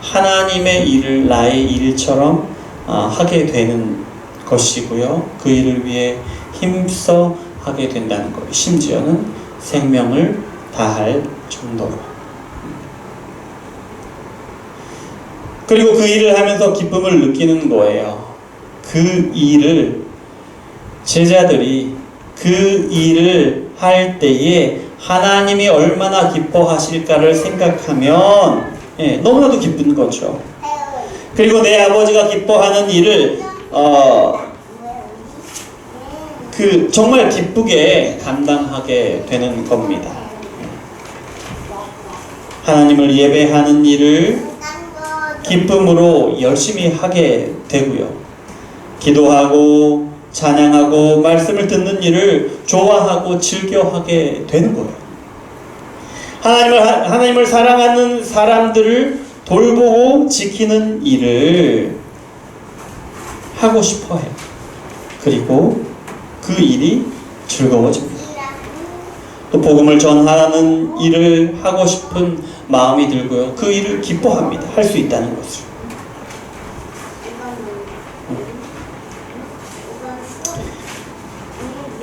하나님의 일을 나의 일처럼 하게 되는 것이고요. 그 일을 위해 힘써 하게 된다는 거예요. 심지어는 생명을 다할 정도로. 그리고 그 일을 하면서 기쁨을 느끼는 거예요. 그 일을 제자들이 그 일을 할 때에 하나님이 얼마나 기뻐하실까를 생각하면 너무나도 기쁜 거죠. 그리고 내 아버지가 기뻐하는 일을 정말 기쁘게 감당하게 되는 겁니다. 하나님을 예배하는 일을 기쁨으로 열심히 하게 되고요. 기도하고 찬양하고 말씀을 듣는 일을 좋아하고 즐겨하게 되는 거예요. 하나님을 사랑하는 사람들을 돌보고 지키는 일을 하고 싶어 해요. 그리고 그 일이 즐거워집니다. 또 복음을 전하는 일을 하고 싶은 마음이 들고요. 그 일을 기뻐합니다. 할 수 있다는 것을.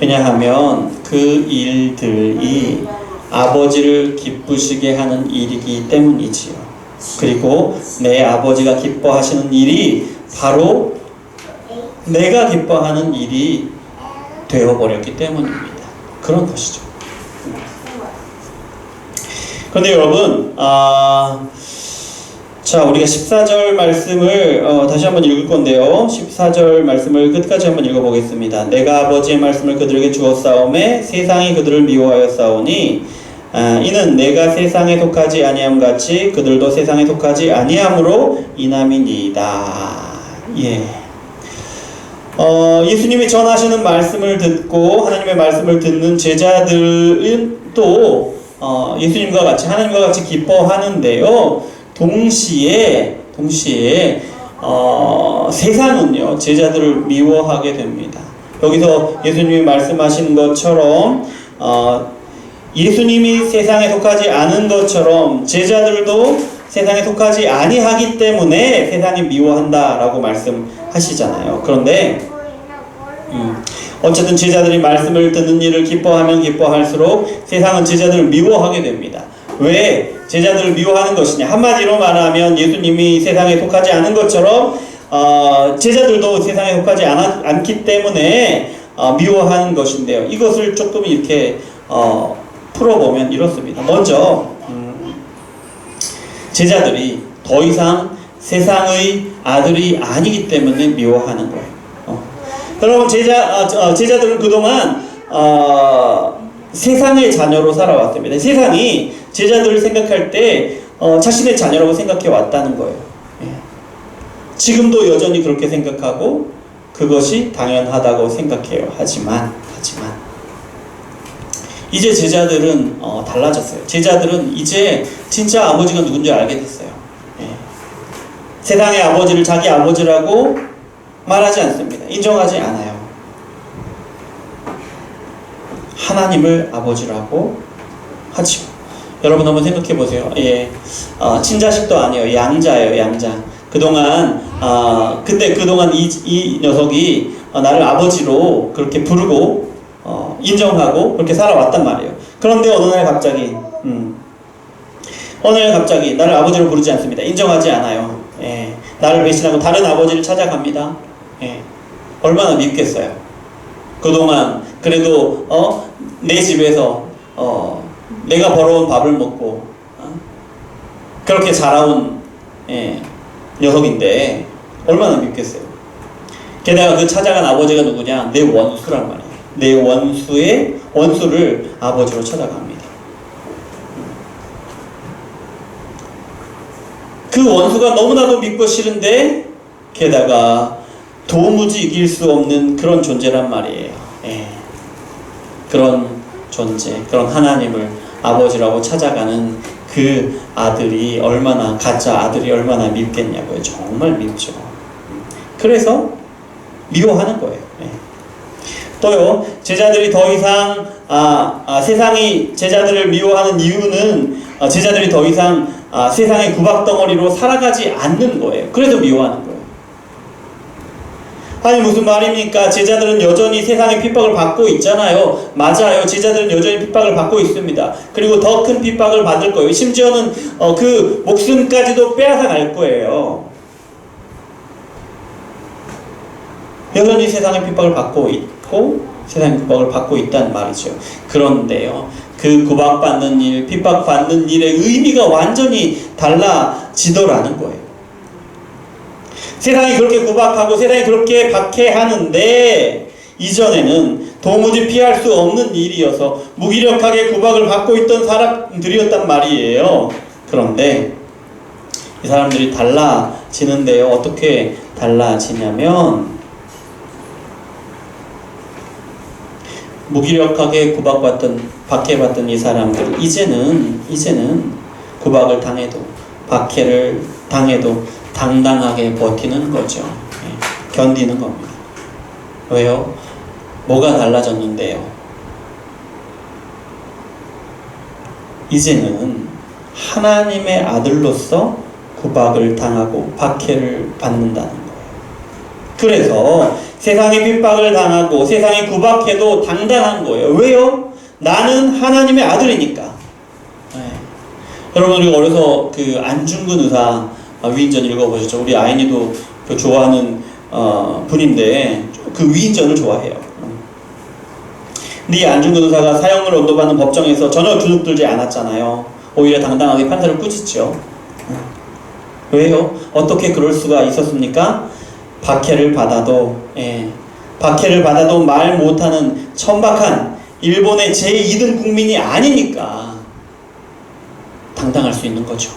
왜냐하면 그 일들이 아버지를 기쁘시게 하는 일이기 때문이지요. 그리고 내 아버지가 기뻐하시는 일이 바로 내가 기뻐하는 일이 되어버렸기 때문입니다. 그런 것이죠. 그런데 여러분, 자, 우리가 14절 말씀을 다시 한번 읽을 건데요. 14절 말씀을 끝까지 한번 읽어보겠습니다. 내가 아버지의 말씀을 그들에게 주었사오매 세상이 그들을 미워하였사오니 이는 내가 세상에 속하지 아니함 같이 그들도 세상에 속하지 아니함으로 인함이니이다. 예수님이 전하시는 말씀을 듣고 하나님의 말씀을 듣는 제자들은 또 예수님과 같이 하나님과 같이 기뻐하는데요. 동시에 세상은요 제자들을 미워하게 됩니다. 여기서 예수님이 말씀하신 것처럼 예수님이 세상에 속하지 않은 것처럼 제자들도 세상에 속하지 아니하기 때문에 세상이 미워한다라고 말씀하시잖아요. 그런데 어쨌든 제자들이 말씀을 듣는 일을 기뻐하면 기뻐할수록 세상은 제자들을 미워하게 됩니다. 왜 제자들을 미워하는 것이냐? 한마디로 말하면 예수님이 세상에 속하지 않은 것처럼 제자들도 세상에 속하지 않기 때문에 미워하는 것인데요. 이것을 조금 이렇게 풀어보면 이렇습니다. 먼저 제자들이 더 이상 세상의 아들이 아니기 때문에 미워하는 거예요. 여러분 제자들은 그동안 세상의 자녀로 살아왔습니다. 세상이 제자들을 생각할 때 자신의 자녀라고 생각해 왔다는 거예요. 지금도 여전히 그렇게 생각하고 그것이 당연하다고 생각해요. 하지만 이제 제자들은 달라졌어요. 제자들은 이제 진짜 아버지가 누군지 알게 됐어요. 세상의 아버지를 자기 아버지라고 말하지 않습니다. 인정하지 않아요. 하나님을 아버지라고 하죠. 여러분 한번 생각해 보세요. 친자식도 아니에요. 양자예요. 양자. 그동안 근데 그동안 이 녀석이 나를 아버지로 그렇게 부르고 인정하고 그렇게 살아왔단 말이에요. 그런데 어느 날 갑자기 나를 아버지로 부르지 않습니다. 인정하지 않아요. 예, 나를 배신하고 다른 아버지를 찾아갑니다. 예, 얼마나 밉겠어요. 그동안 그래도 내 집에서 내가 벌어온 밥을 먹고 그렇게 자라온 녀석인데 얼마나 밉겠어요. 게다가 그 찾아간 아버지가 누구냐? 내 원수란 말이에요. 내 원수를 아버지로 찾아갑니다. 그 원수가 너무나도 밉고 싫은데 게다가 도무지 이길 수 없는 그런 존재란 말이에요. 그런 존재, 그런 하나님을 아버지라고 찾아가는 그 아들이 가짜 아들이 얼마나 밉겠냐고요. 정말 밉죠. 그래서 미워하는 거예요. 또요, 제자들이 더 이상 세상이 제자들을 미워하는 이유는 제자들이 더 이상 세상의 구박덩어리로 살아가지 않는 거예요. 그래서 미워하는 거예요. 아니 무슨 말입니까? 제자들은 여전히 세상의 핍박을 받고 있잖아요. 맞아요. 제자들은 여전히 핍박을 받고 있습니다. 그리고 더 큰 핍박을 받을 거예요. 심지어는 그 목숨까지도 빼앗아 갈 거예요. 여전히 세상의 핍박을 받고 있고 세상의 구박을 받고 있다는 말이죠. 그런데요, 그 구박받는 일, 핍박받는 일의 의미가 완전히 달라지더라는 거예요. 세상이 그렇게 구박하고 세상이 그렇게 박해하는데 이전에는 도무지 피할 수 없는 일이어서 무기력하게 구박을 받고 있던 사람들이었단 말이에요. 그런데 이 사람들이 달라지는데요. 어떻게 달라지냐면 무기력하게 박해받던 이 사람들 이제는 구박을 당해도 박해를 당해도 당당하게 버티는 거죠. 견디는 겁니다. 왜요? 뭐가 달라졌는데요? 이제는 하나님의 아들로서 구박을 당하고 박해를 받는다는 거예요. 그래서 세상의 핍박을 당하고 세상이 구박해도 당당한 거예요. 왜요? 나는 하나님의 아들이니까. 여러분, 우리가 어려서 그 안중근 의사 위인전 읽어보셨죠? 우리 아이니도 그 좋아하는 분인데 그 위인전을 좋아해요. 근데 이 안중근 의사가 사형을 언도받는 법정에서 전혀 주눅들지 않았잖아요. 오히려 당당하게 판사를 꾸짖죠. 왜요? 어떻게 그럴 수가 있었습니까? 박해를 받아도 말 못하는 천박한 일본의 제2등 국민이 아니니까 당당할 수 있는 거죠.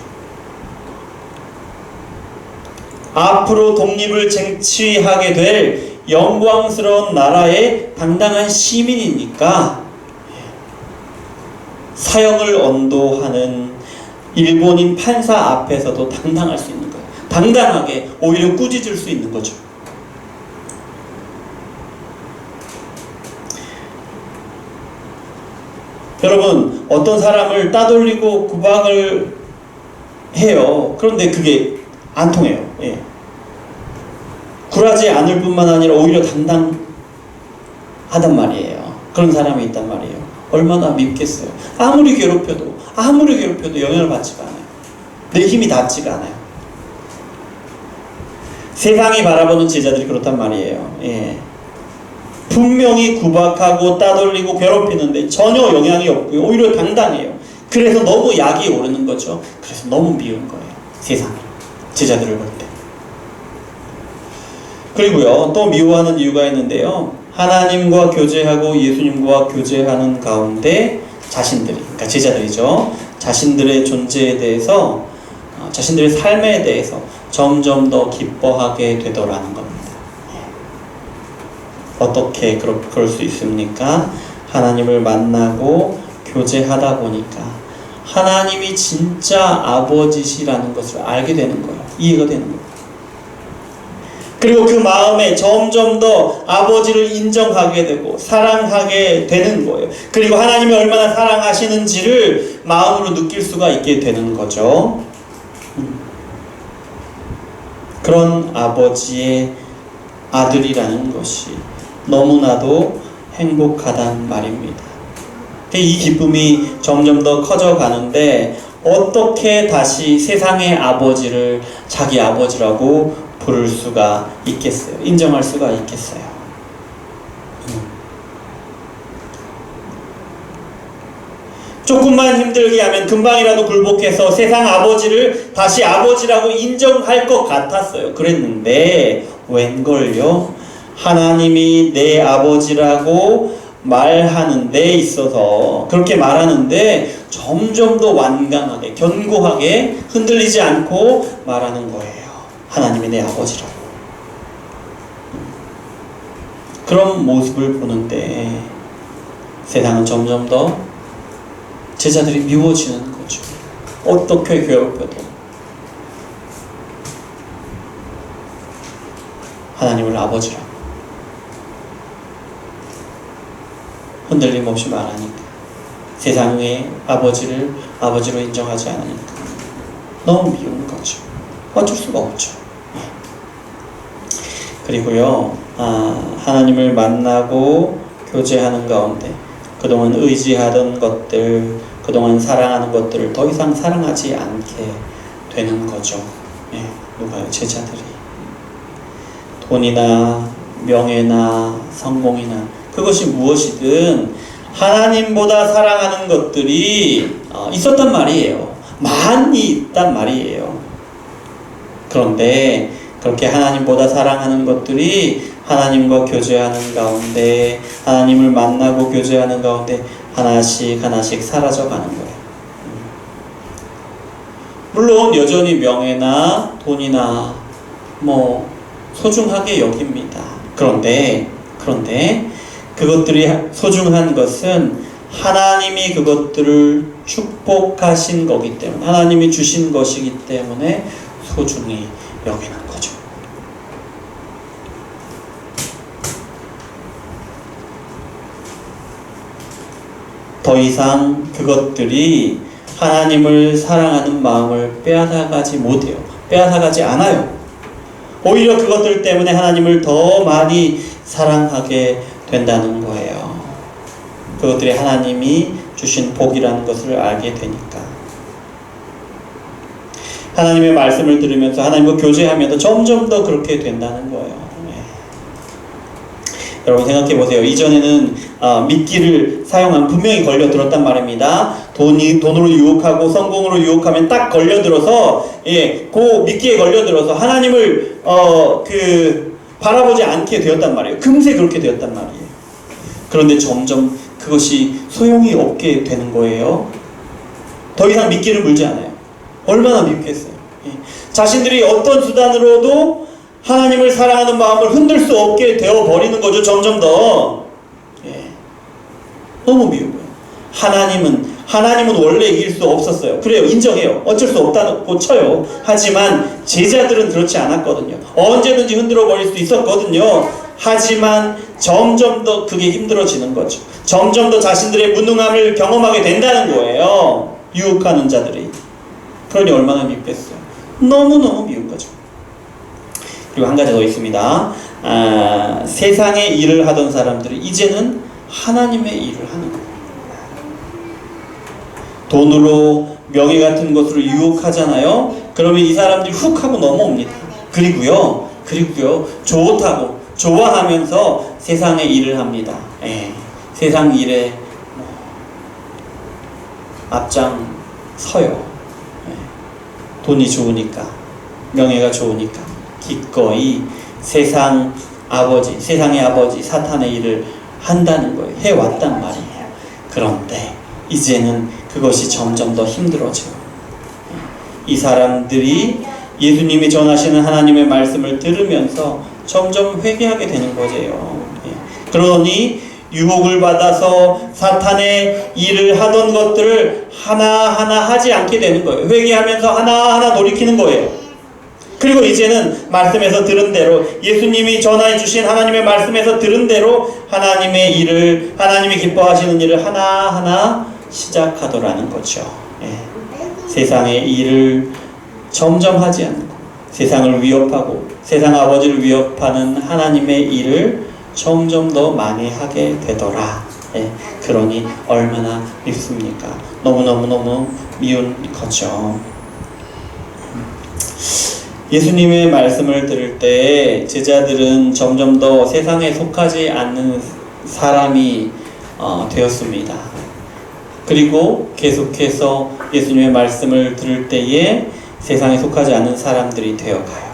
앞으로 독립을 쟁취하게 될 영광스러운 나라의 당당한 시민이니까 사형을 언도하는 일본인 판사 앞에서도 당당할 수 있는 거예요. 당당하게 오히려 꾸짖을 수 있는 거죠. 여러분, 어떤 사람을 따돌리고 구박을 해요. 그런데 그게 안 통해요. 굴하지 않을 뿐만 아니라 오히려 당당하단 말이에요. 그런 사람이 있단 말이에요. 얼마나 밉겠어요. 아무리 괴롭혀도 영향을 받지가 않아요. 내 힘이 닿지가 않아요. 세상이 바라보는 제자들이 그렇단 말이에요. 분명히 구박하고 따돌리고 괴롭히는데 전혀 영향이 없고요. 오히려 당당해요. 그래서 너무 약이 오르는 거죠. 그래서 너무 미운 거예요. 세상이. 제자들을 볼 때. 그리고요, 또 미워하는 이유가 있는데요. 하나님과 교제하고 예수님과 교제하는 가운데 그러니까 제자들이죠. 자신들의 존재에 대해서, 자신들의 삶에 대해서 점점 더 기뻐하게 되더라는 겁니다. 어떻게 그럴 수 있습니까? 하나님을 만나고 교제하다 보니까 하나님이 진짜 아버지시라는 것을 알게 되는 거예요. 이해가 되는 거예요. 그리고 그 마음에 점점 더 아버지를 인정하게 되고 사랑하게 되는 거예요. 그리고 하나님이 얼마나 사랑하시는지를 마음으로 느낄 수가 있게 되는 거죠. 그런 아버지의 아들이라는 것이 너무나도 행복하단 말입니다. 이 기쁨이 점점 더 커져 가는데 어떻게 다시 세상의 아버지를 자기 아버지라고 부를 수가 있겠어요? 인정할 수가 있겠어요? 조금만 힘들게 하면 금방이라도 굴복해서 세상 아버지를 다시 아버지라고 인정할 것 같았어요. 그랬는데 웬걸요? 하나님이 내 아버지라고 말하는 데 있어서 그렇게 말하는데 점점 더 완강하게 견고하게 흔들리지 않고 말하는 거예요. 하나님이 내 아버지라고. 그런 모습을 보는데 세상은 점점 더 제자들이 미워지는 거죠. 어떻게 괴롭혀도 하나님을 아버지라고 흔들림 없이 말하니까, 세상의 아버지를 아버지로 인정하지 않으니까 너무 미운 거죠. 어쩔 수가 없죠. 그리고요, 하나님을 만나고 교제하는 가운데 그동안 의지하던 것들, 그동안 사랑하는 것들을 더 이상 사랑하지 않게 되는 거죠. 누가요? 제자들이. 돈이나 명예나 성공이나 그것이 무엇이든 하나님보다 사랑하는 것들이 있었단 말이에요. 많이 있단 말이에요. 그런데 그렇게 하나님보다 사랑하는 것들이 하나님과 교제하는 가운데, 하나님을 만나고 교제하는 가운데 하나씩 하나씩 사라져가는 거예요. 물론 여전히 명예나 돈이나 소중하게 여깁니다. 그런데 그것들이 소중한 것은 하나님이 그것들을 축복하신 거기 때문에, 하나님이 주신 것이기 때문에 소중히 여기는 거죠. 더 이상 그것들이 하나님을 사랑하는 마음을 빼앗아가지 못해요. 빼앗아가지 않아요. 오히려 그것들 때문에 하나님을 더 많이 사랑하게 된다는 거예요. 그것들이 하나님이 주신 복이라는 것을 알게 되니까. 하나님의 말씀을 들으면서 하나님과 교제하면서 점점 더 그렇게 된다는 거예요. 여러분 생각해 보세요. 이전에는 미끼를 사용하면 분명히 걸려들었단 말입니다. 돈으로 유혹하고 성공으로 유혹하면 딱 걸려들어서, 그 미끼에 걸려들어서 하나님을 바라보지 않게 되었단 말이에요. 금세 그렇게 되었단 말이에요. 그런데 점점 그것이 소용이 없게 되는 거예요. 더 이상 미끼를 물지 않아요. 얼마나 미웠겠어요. 자신들이 어떤 수단으로도 하나님을 사랑하는 마음을 흔들 수 없게 되어버리는 거죠. 점점 더. 너무 미워요. 하나님은 원래 이길 수 없었어요. 그래요. 인정해요. 어쩔 수 없다고 쳐요. 하지만 제자들은 그렇지 않았거든요. 언제든지 흔들어 버릴 수 있었거든요. 하지만 점점 더 그게 힘들어지는 거죠. 점점 더 자신들의 무능함을 경험하게 된다는 거예요. 유혹하는 자들이. 그러니 얼마나 밉겠어요. 너무너무 미운 거죠. 그리고 한 가지 더 있습니다. 세상의 일을 하던 사람들이 이제는 하나님의 일을 하는 거예요. 돈으로 명예 같은 것으로 유혹하잖아요. 그러면 이 사람들이 훅 하고 넘어옵니다. 그리고요 좋다고 좋아하면서 세상의 일을 합니다. 세상 일에 앞장 서요. 돈이 좋으니까, 명예가 좋으니까 기꺼이 세상의 아버지 사탄의 일을 한다는 거예요. 해왔단 말이에요. 그런데 이제는 그것이 점점 더 힘들어져요. 이 사람들이 예수님이 전하시는 하나님의 말씀을 들으면서 점점 회개하게 되는 거예요. 그러니 유혹을 받아서 사탄의 일을 하던 것들을 하나하나 하지 않게 되는 거예요. 회개하면서 하나하나 돌이키는 거예요. 그리고 이제는 말씀에서 들은 대로, 예수님이 전하해 주신 하나님의 말씀에서 들은 대로 하나님의 일을, 하나님이 기뻐하시는 일을 하나하나 시작하더라는 거죠. 세상의 일을 점점 하지 않고 세상을 위협하고 세상 아버지를 위협하는 하나님의 일을 점점 더 많이 하게 되더라. 예, 그러니 얼마나 밉습니까? 너무너무 미운 거죠. 예수님의 말씀을 들을 때 제자들은 점점 더 세상에 속하지 않는 사람이 되었습니다. 그리고 계속해서 예수님의 말씀을 들을 때에 세상에 속하지 않는 사람들이 되어가요.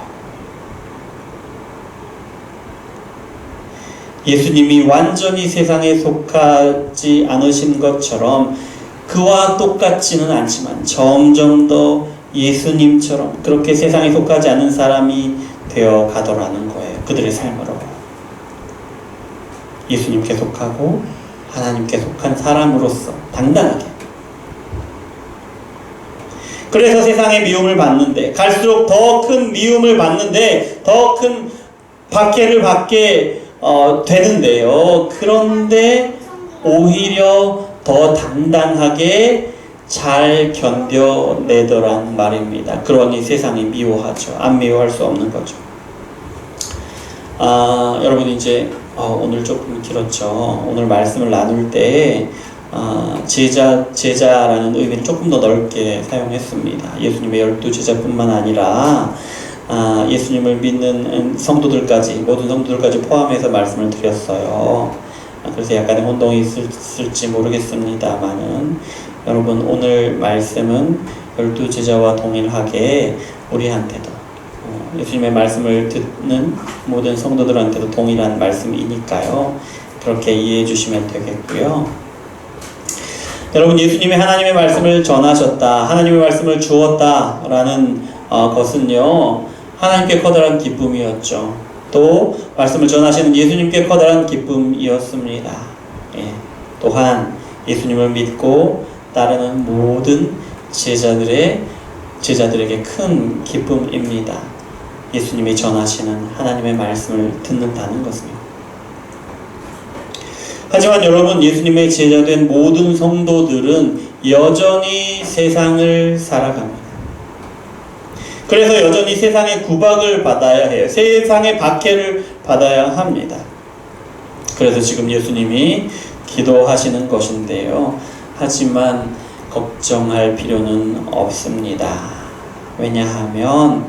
예수님이 완전히 세상에 속하지 않으신 것처럼 그와 똑같지는 않지만 점점 더 예수님처럼 그렇게 세상에 속하지 않은 사람이 되어 가더라는 거예요. 그들의 삶으로. 예수님께 속하고 하나님께 속한 사람으로서 당당하게. 그래서 세상의 미움을 받는데 갈수록 더 큰 미움을 받는데 더 큰 박해를 받게 되는데요. 그런데 오히려 더 당당하게 잘 견뎌내더란 말입니다. 그러니 세상이 미워하죠. 안 미워할 수 없는 거죠. 여러분 이제 오늘 조금 길었죠. 오늘 말씀을 나눌 때 제자라는 의미를 조금 더 넓게 사용했습니다. 예수님의 12제자뿐만 아니라 예수님을 믿는 성도들까지, 모든 성도들까지 포함해서 말씀을 드렸어요. 그래서 약간의 혼동이 있을지 모르겠습니다만은 여러분 오늘 말씀은 12제자와 동일하게 우리한테도 예수님의 말씀을 듣는 모든 성도들한테도 동일한 말씀이니까요. 그렇게 이해해 주시면 되겠고요. 여러분 예수님이 하나님의 말씀을 전하셨다, 하나님의 말씀을 주었다라는 것은요 하나님께 커다란 기쁨이었죠. 또 말씀을 전하시는 예수님께 커다란 기쁨이었습니다. 예. 또한 예수님을 믿고 따르는 모든 제자들에게 큰 기쁨입니다. 예수님이 전하시는 하나님의 말씀을 듣는다는 것은요. 하지만 여러분 예수님의 제자된 모든 성도들은 여전히 세상을 살아갑니다. 그래서 여전히 세상의 구박을 받아야 해요. 세상의 박해를 받아야 합니다. 그래서 지금 예수님이 기도하시는 것인데요. 하지만 걱정할 필요는 없습니다. 왜냐하면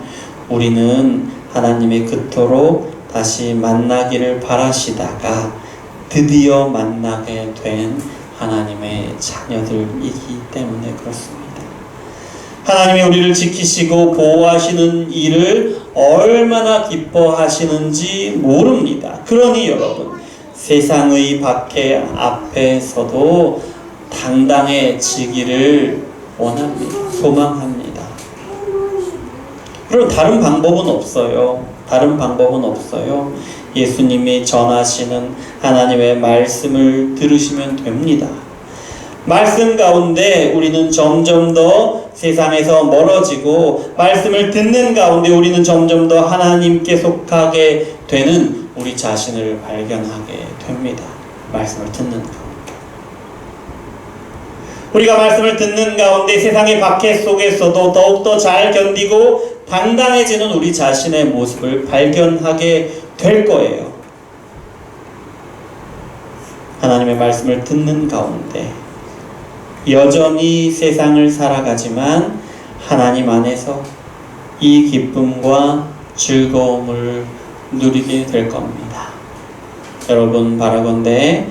우리는 하나님이 그토록 다시 만나기를 바라시다가 드디어 만나게 된 하나님의 자녀들이기 때문에 그렇습니다. 하나님이 우리를 지키시고 보호하시는 일을 얼마나 기뻐하시는지 모릅니다. 그러니 여러분 세상의 박해 앞에서도 당당해지기를 원합니다. 소망합니다. 그리고 다른 방법은 없어요. 다른 방법은 없어요. 예수님이 전하시는 하나님의 말씀을 들으시면 됩니다. 말씀 가운데 우리는 점점 더 세상에서 멀어지고 말씀을 듣는 가운데 우리는 점점 더 하나님께 속하게 되는 우리 자신을 발견하게 됩니다. 말씀을 듣는 가운데. 우리가 말씀을 듣는 가운데 세상의 박해 속에서도 더욱더 잘 견디고 당당해지는 우리 자신의 모습을 발견하게 될 거예요. 하나님의 말씀을 듣는 가운데 여전히 세상을 살아가지만 하나님 안에서 이 기쁨과 즐거움을 누리게 될 겁니다. 여러분 바라건대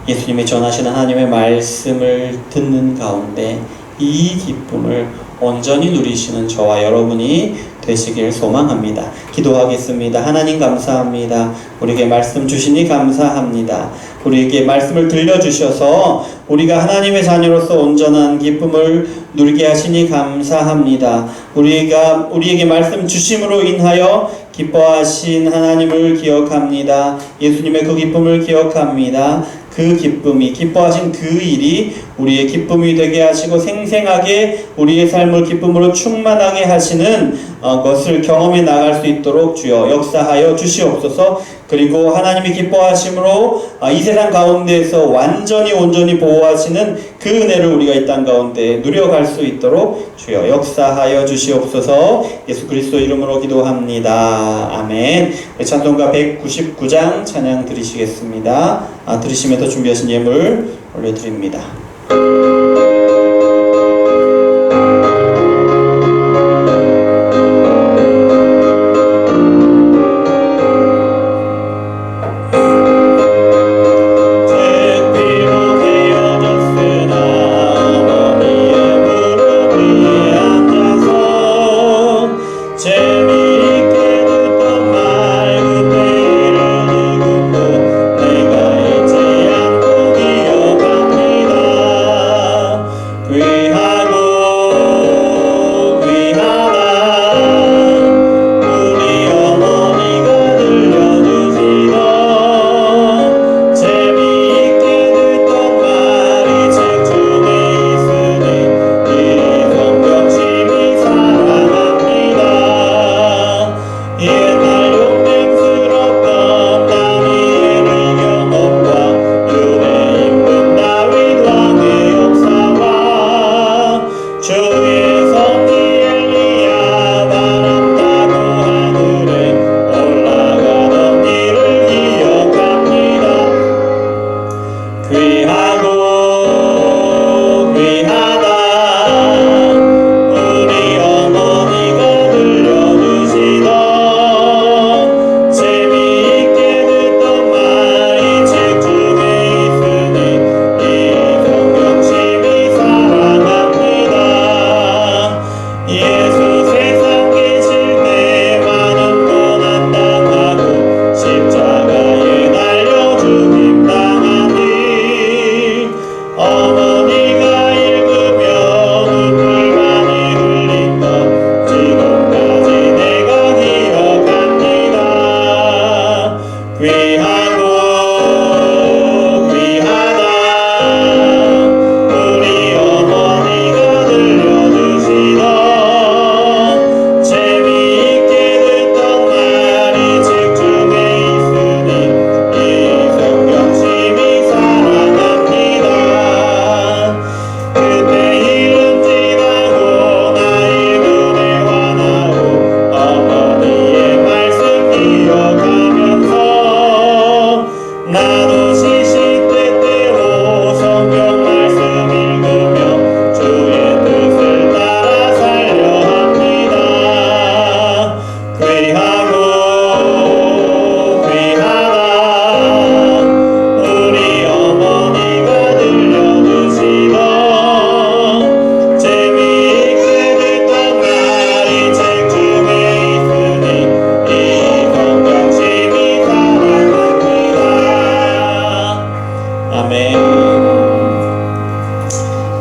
예수님이 전하시는 하나님의 말씀을 듣는 가운데 이 기쁨을 온전히 누리시는 저와 여러분이 되시길 소망합니다. 기도하겠습니다. 하나님 감사합니다. 우리에게 말씀 주시니 감사합니다. 우리에게 말씀을 들려주셔서 우리가 하나님의 자녀로서 온전한 기쁨을 누리게 하시니 감사합니다. 우리에게 말씀 주심으로 인하여 기뻐하신 하나님을 기억합니다. 예수님의 그 기쁨을 기억합니다. 그 기쁨이, 기뻐하신 그 일이 우리의 기쁨이 되게 하시고 생생하게 우리의 삶을 기쁨으로 충만하게 하시는 것을 경험해 나갈 수 있도록 주여 역사하여 주시옵소서. 그리고 하나님이 기뻐하심으로 이 세상 가운데에서 완전히 온전히 보호하시는 그 은혜를 우리가 이 땅 가운데 누려갈 수 있도록 주여 역사하여 주시옵소서. 예수 그리스도 이름으로 기도합니다. 아멘. 찬송가 199장 찬양 드리시겠습니다. 들으시면서 준비하신 예물 올려드립니다.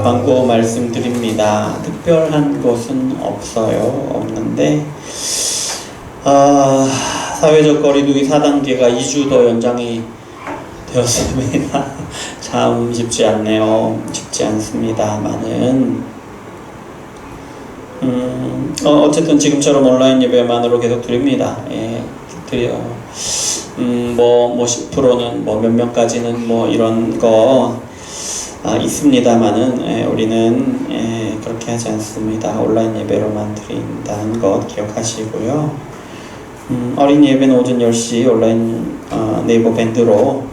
광고 말씀드립니다. 특별한 것은 없는데 사회적 거리두기 4단계가 2주 더 연장이 되었습니다. 참 쉽지 않네요. 쉽지 않습니다만은 어쨌든 지금처럼 온라인 예배만으로 계속 드립니다. 예, 드려. 뭐 10%는 몇 명까지는 이런 거 있습니다만은 우리는 그렇게 하지 않습니다. 온라인 예배로만 드린다는 것 기억하시고요. 어린 예배는 오전 10시 온라인 네이버 밴드로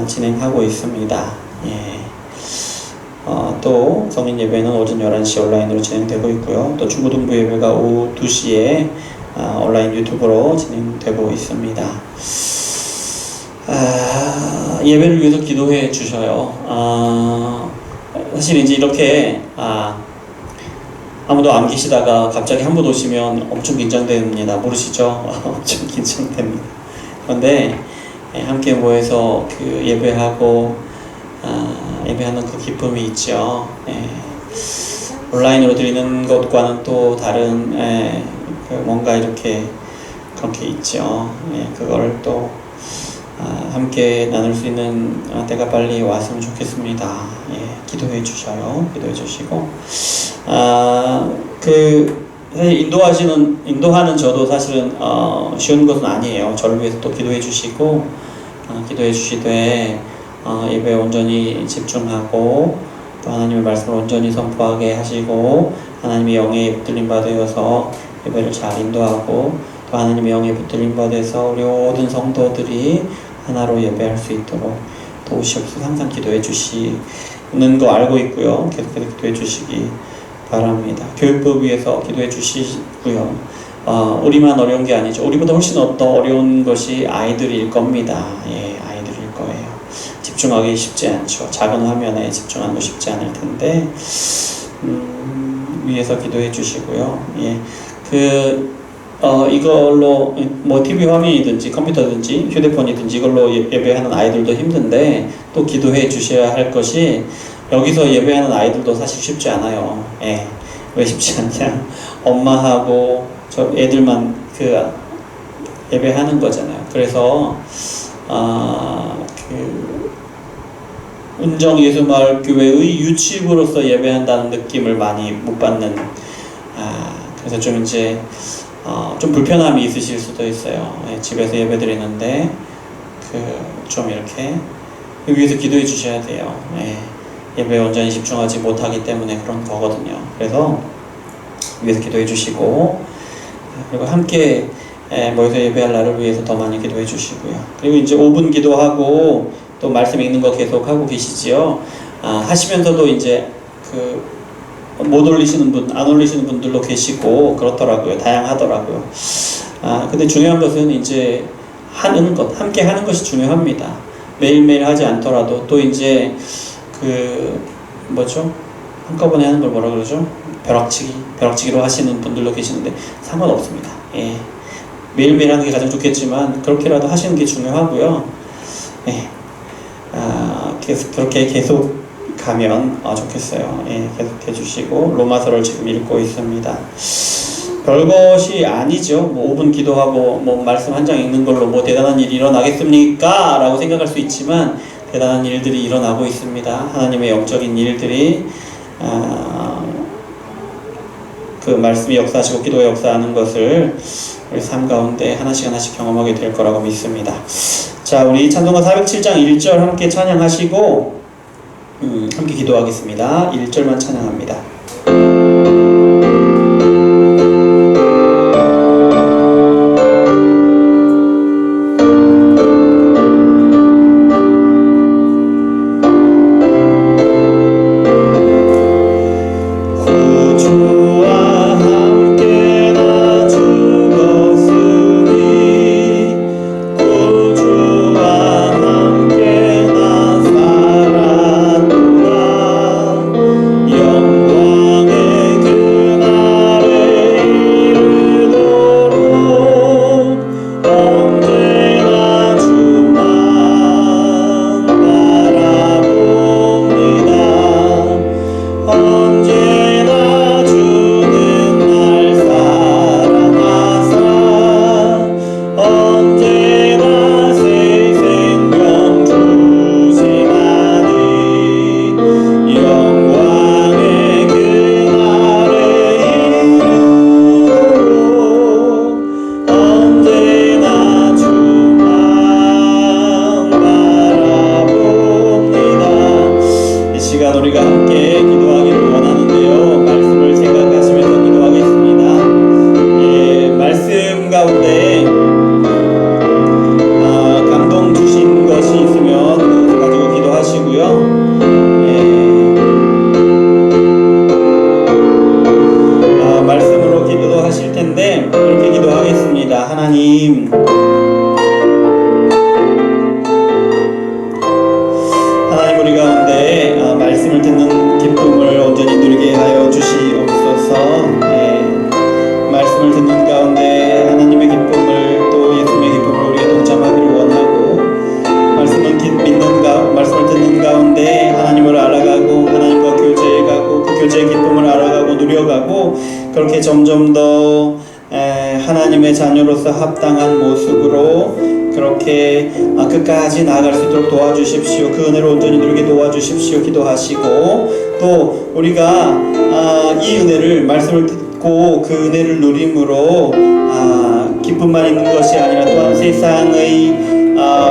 진행하고 있습니다. 예. 또 성인 예배는 오전 11시 온라인으로 진행되고 있고요. 또 중고등부 예배가 오후 2시에 온라인 유튜브로 진행되고 있습니다. 예배를 위해서 기도해 주셔요. 사실 이제 이렇게 아무도 안 계시다가 갑자기 한 분 오시면 엄청 긴장됩니다. 모르시죠? 엄청 긴장됩니다. 그런데 함께 모여서 그 예배하고 예배하는 그 기쁨이 있죠. 온라인으로 드리는 것과는 또 다른 뭔가 이렇게 그렇게 있죠. 그걸 또 함께 나눌 수 있는 때가 빨리 왔으면 좋겠습니다. 예, 기도해 주셔요. 기도해 주시고 사실 인도하는 저도 사실은 쉬운 것은 아니에요. 저를 위해서 또 기도해 주시고 기도해 주시되 예배에 온전히 집중하고 또 하나님의 말씀을 온전히 선포하게 하시고 하나님의 영에 붙들림 받으여서 예배를 잘 인도하고 또 하나님의 영에 붙들림 받아서 우리 모든 성도들이 하나로 예배할 수 있도록 도우시옵소서. 항상 기도해 주시는 거 알고 있고요. 계속해서 기도해 주시기 바랍니다. 교육법 위해서 기도해 주시고요. 우리만 어려운 게 아니죠. 우리보다 훨씬 더 어려운 것이 아이들일 겁니다. 예, 아이들일 거예요. 집중하기 쉽지 않죠. 작은 화면에 집중하는 거 쉽지 않을 텐데 위해서 기도해 주시고요. 예, 이걸로 뭐 TV 화면이든지 컴퓨터든지 휴대폰이든지 이걸로 예배하는 아이들도 힘든데 또 기도해 주셔야 할 것이 여기서 예배하는 아이들도 사실 쉽지 않아요. 예, 왜 쉽지 않냐? 엄마하고 저 애들만 예배하는 거잖아요. 그래서 운정예수마을교회의 유치부로서 예배한다는 느낌을 많이 못 받는 그래서 좀 이제 좀 불편함이 있으실 수도 있어요. 예, 집에서 예배 드리는데 좀 이렇게 위해서 기도해 주셔야 돼요. 예, 예배에 온전히 집중하지 못하기 때문에 그런 거거든요. 그래서 위해서 기도해 주시고 그리고 함께 모여서 예배할 날을 위해서 더 많이 기도해 주시고요. 그리고 이제 5분 기도하고 또 말씀 읽는 거 계속 하고 계시지요. 하시면서도 이제 못 올리시는 분, 안 올리시는 분들도 계시고 그렇더라고요. 다양하더라고요. 근데 중요한 것은 이제 하는 것, 함께 하는 것이 중요합니다. 매일매일 하지 않더라도 또 이제 한꺼번에 하는 걸 뭐라 그러죠? 벼락치기로 하시는 분들도 계시는데 상관없습니다. 예. 매일매일 하는 게 가장 좋겠지만 그렇게라도 하시는 게 중요하고요. 예. 그렇게 계속 가면 좋겠어요. 예, 계속 해주시고 로마서를 지금 읽고 있습니다. 별것이 아니죠. 뭐 5분 기도하고 뭐 말씀 한 장 읽는 걸로 뭐 대단한 일이 일어나겠습니까? 라고 생각할 수 있지만 대단한 일들이 일어나고 있습니다. 하나님의 영적인 일들이 그 말씀이 역사하시고 기도의 역사하는 것을 우리 삶 가운데 하나씩 하나씩 경험하게 될 거라고 믿습니다. 자, 우리 찬송가 407장 1절 함께 찬양하시고 함께 기도하겠습니다. 1절만 찬양합니다. 우리가 함께 기도하기를 원하는데요. 말씀을 생각하시면서 기도하겠습니다. 예, 말씀 가운데 감동 주신 것이 있으면 그것을 가지고 기도하시고요. 말씀으로 기도도 하실 텐데 이렇게 기도하겠습니다. 하나님, 우리 가운데 말씀을 듣는 기쁨을 온전히 누리게 하여 주시옵소서. 말씀을 듣는 가운데 하나님의 기쁨을 또 예수님의 기쁨을 우리가 동참하기를 원하고 말씀을 듣는 가운데 하나님을 알아가고 하나님과 교제해가고 그 교제의 기쁨을 알아가고 누려가고 그렇게 점점 더 하나님의 자녀로서 합당한 모습으로 그렇게 끝까지 나아갈 수 있도록 도와주십시오. 그 은혜를 온전히 누리게 도와주십시오. 기도하시고 또 우리가 이 은혜를 말씀을 듣고 그 은혜를 누림으로 기쁨만 있는 것이 아니라 또한 세상의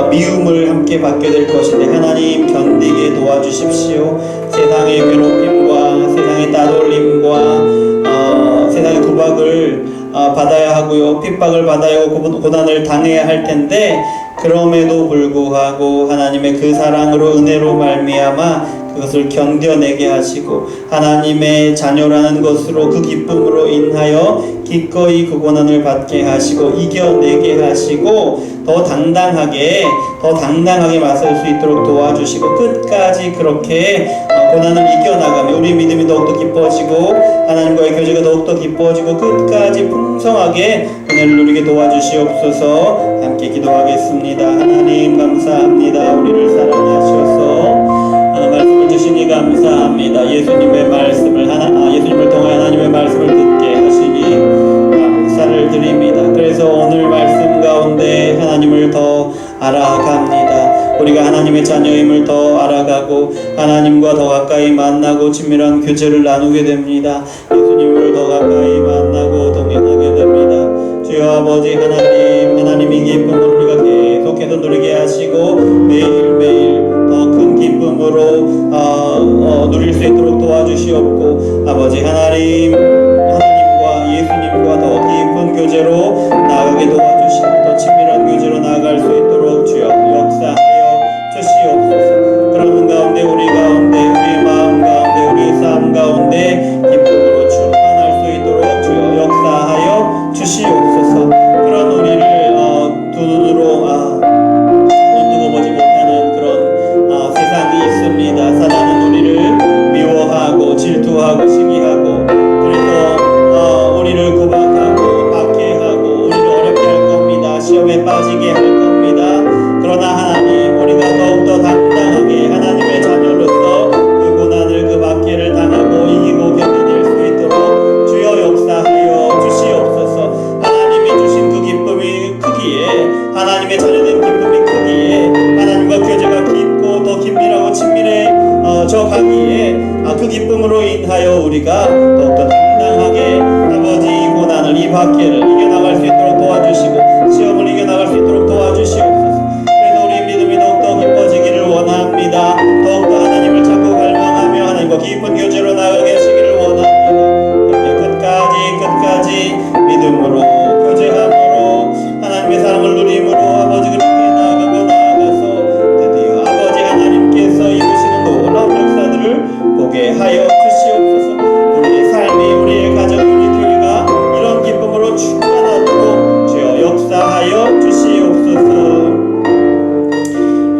미움을 함께 받게 될 것인데 하나님 견디게 도와주십시오. 세상의 괴롭힘과 세상의 따돌림과 세상의 구박을 받아야 하고요, 핍박을 받아야 하고 고난을 당해야 할 텐데 그럼에도 불구하고 하나님의 그 사랑으로 은혜로 말미암아 그것을 견뎌내게 하시고 하나님의 자녀라는 것으로 그 기쁨으로 인하여 기꺼이 그 고난을 받게 하시고 이겨내게 하시고 더 당당하게 맞설 수 있도록 도와주시고 끝까지 그렇게 고난을 이겨나가며 우리 믿음이 더욱더 깊어지고 하나님과의 교제가 더욱더 깊어지고 끝까지 풍성하게 은혜를 누리게 도와주시옵소서. 함께 기도하겠습니다. 하나님 감사합니다. 우리를 사랑하셔서 말씀을 주시니 감사합니다. 예수님의 말씀을 예수님을 통해 하나님의 말씀을 듣게 하시니 감사를 드립니다. 그래서 오늘 말씀 가운데 하나님을 더 알아갑니다. 우리가 하나님의 자녀임을 더 알아가고 하나님과 더 가까이 만나고 친밀한 교제를 나누게 됩니다. 예수님을 더 가까이 만나고 동행하게 됩니다. 주여 아버지 하나님의 기쁨을 우리가 계속해서 누리게 하시고 매일매일 더 큰 기쁨으로 누릴 수 있도록 도와주시옵고 아버지 하나님과 예수님과 더 깊은 교제로 나아가게 도와주시고 더 친밀한 교제로 나아갈 수 있도록 주여 역사하여 주시옵소서. 그런 가운데 우리의 마음 가운데 우리의 삶 가운데 기쁨으로 충만할 수 있도록 주여 역사하여 주시옵소서. 그런 우리를 두 눈으로 눈뜨고 보지 못하는 그런 세상이 있습니다. 사단은 우리를 미워하고 질투하고 시기하고 그래서 우리를 구박하고 박해하고 우리를 어렵게 할 겁니다. 시험에 빠지게 할 겁니다. 그러나 하나님 우리가 더욱더 당당하게 하나님의 자녀로서 그 고난을 그 박해를 당하고 이기고 견뎌낼 수 있도록 주여 역사하여 주시옵소서. 하나님이 주신 그 기쁨이 크기에 하나님의 자녀된 기쁨이 크기에 하나님과 교제가 깊고 더 긴밀하고 친밀해져 가기에 그 기쁨으로 인하여 우리가 더욱더 당당하게 아버지 이 고난을 이 박해를 이겨나갈 수 있도록 도와주시고 시험을 이겨나갈 수 있도록 도와주시옵소서. 그래서 우리의 믿음이 더욱더 깊어지기를 원합니다. 더욱더 하나님을 찾고 갈망하며 하나님과 깊은 교제로 나아가게 하시기를 원합니다. 그렇게 끝까지 믿음으로 교제함으로 하나님의 사랑을 누림으로 아버지 그렇게 나아가서 드디어 아버지 하나님께서 이루시는 놀라운 역사들을 보게 하여 주시옵소서. 우리의 삶이 우리의 가정 우리 교회가 이런 기쁨으로 충만하도록 주여 역사하여 주시옵소서.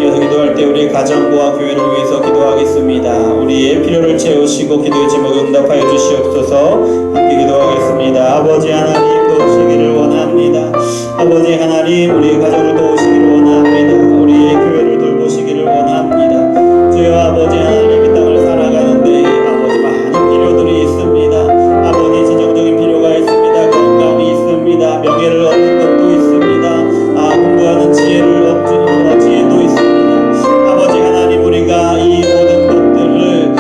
이어서 기도할 때 우리의 가정과 교회를 위해서 기도하겠습니다. 우리의 필요를 채우시고 기도의 제목 응답하여 주시옵소서. 함께 기도하겠습니다. 아버지 하나님 도우시기를 원합니다. 아버지 하나님 우리의 가정을 도우시기를 원합니다. 우리의 교회를 돌보시기를 원합니다. 주여 아버지 하나님 이 땅을 살아가는데 아버지 많은 필요들이 있습니다. 아버지 재정적인 필요가 있습니다. 건강이 있습니다. 명예를 얻는 것도 있습니다. 공부하는 지혜도 있습니다. 아버지 하나님 우리가 이 모든 것들을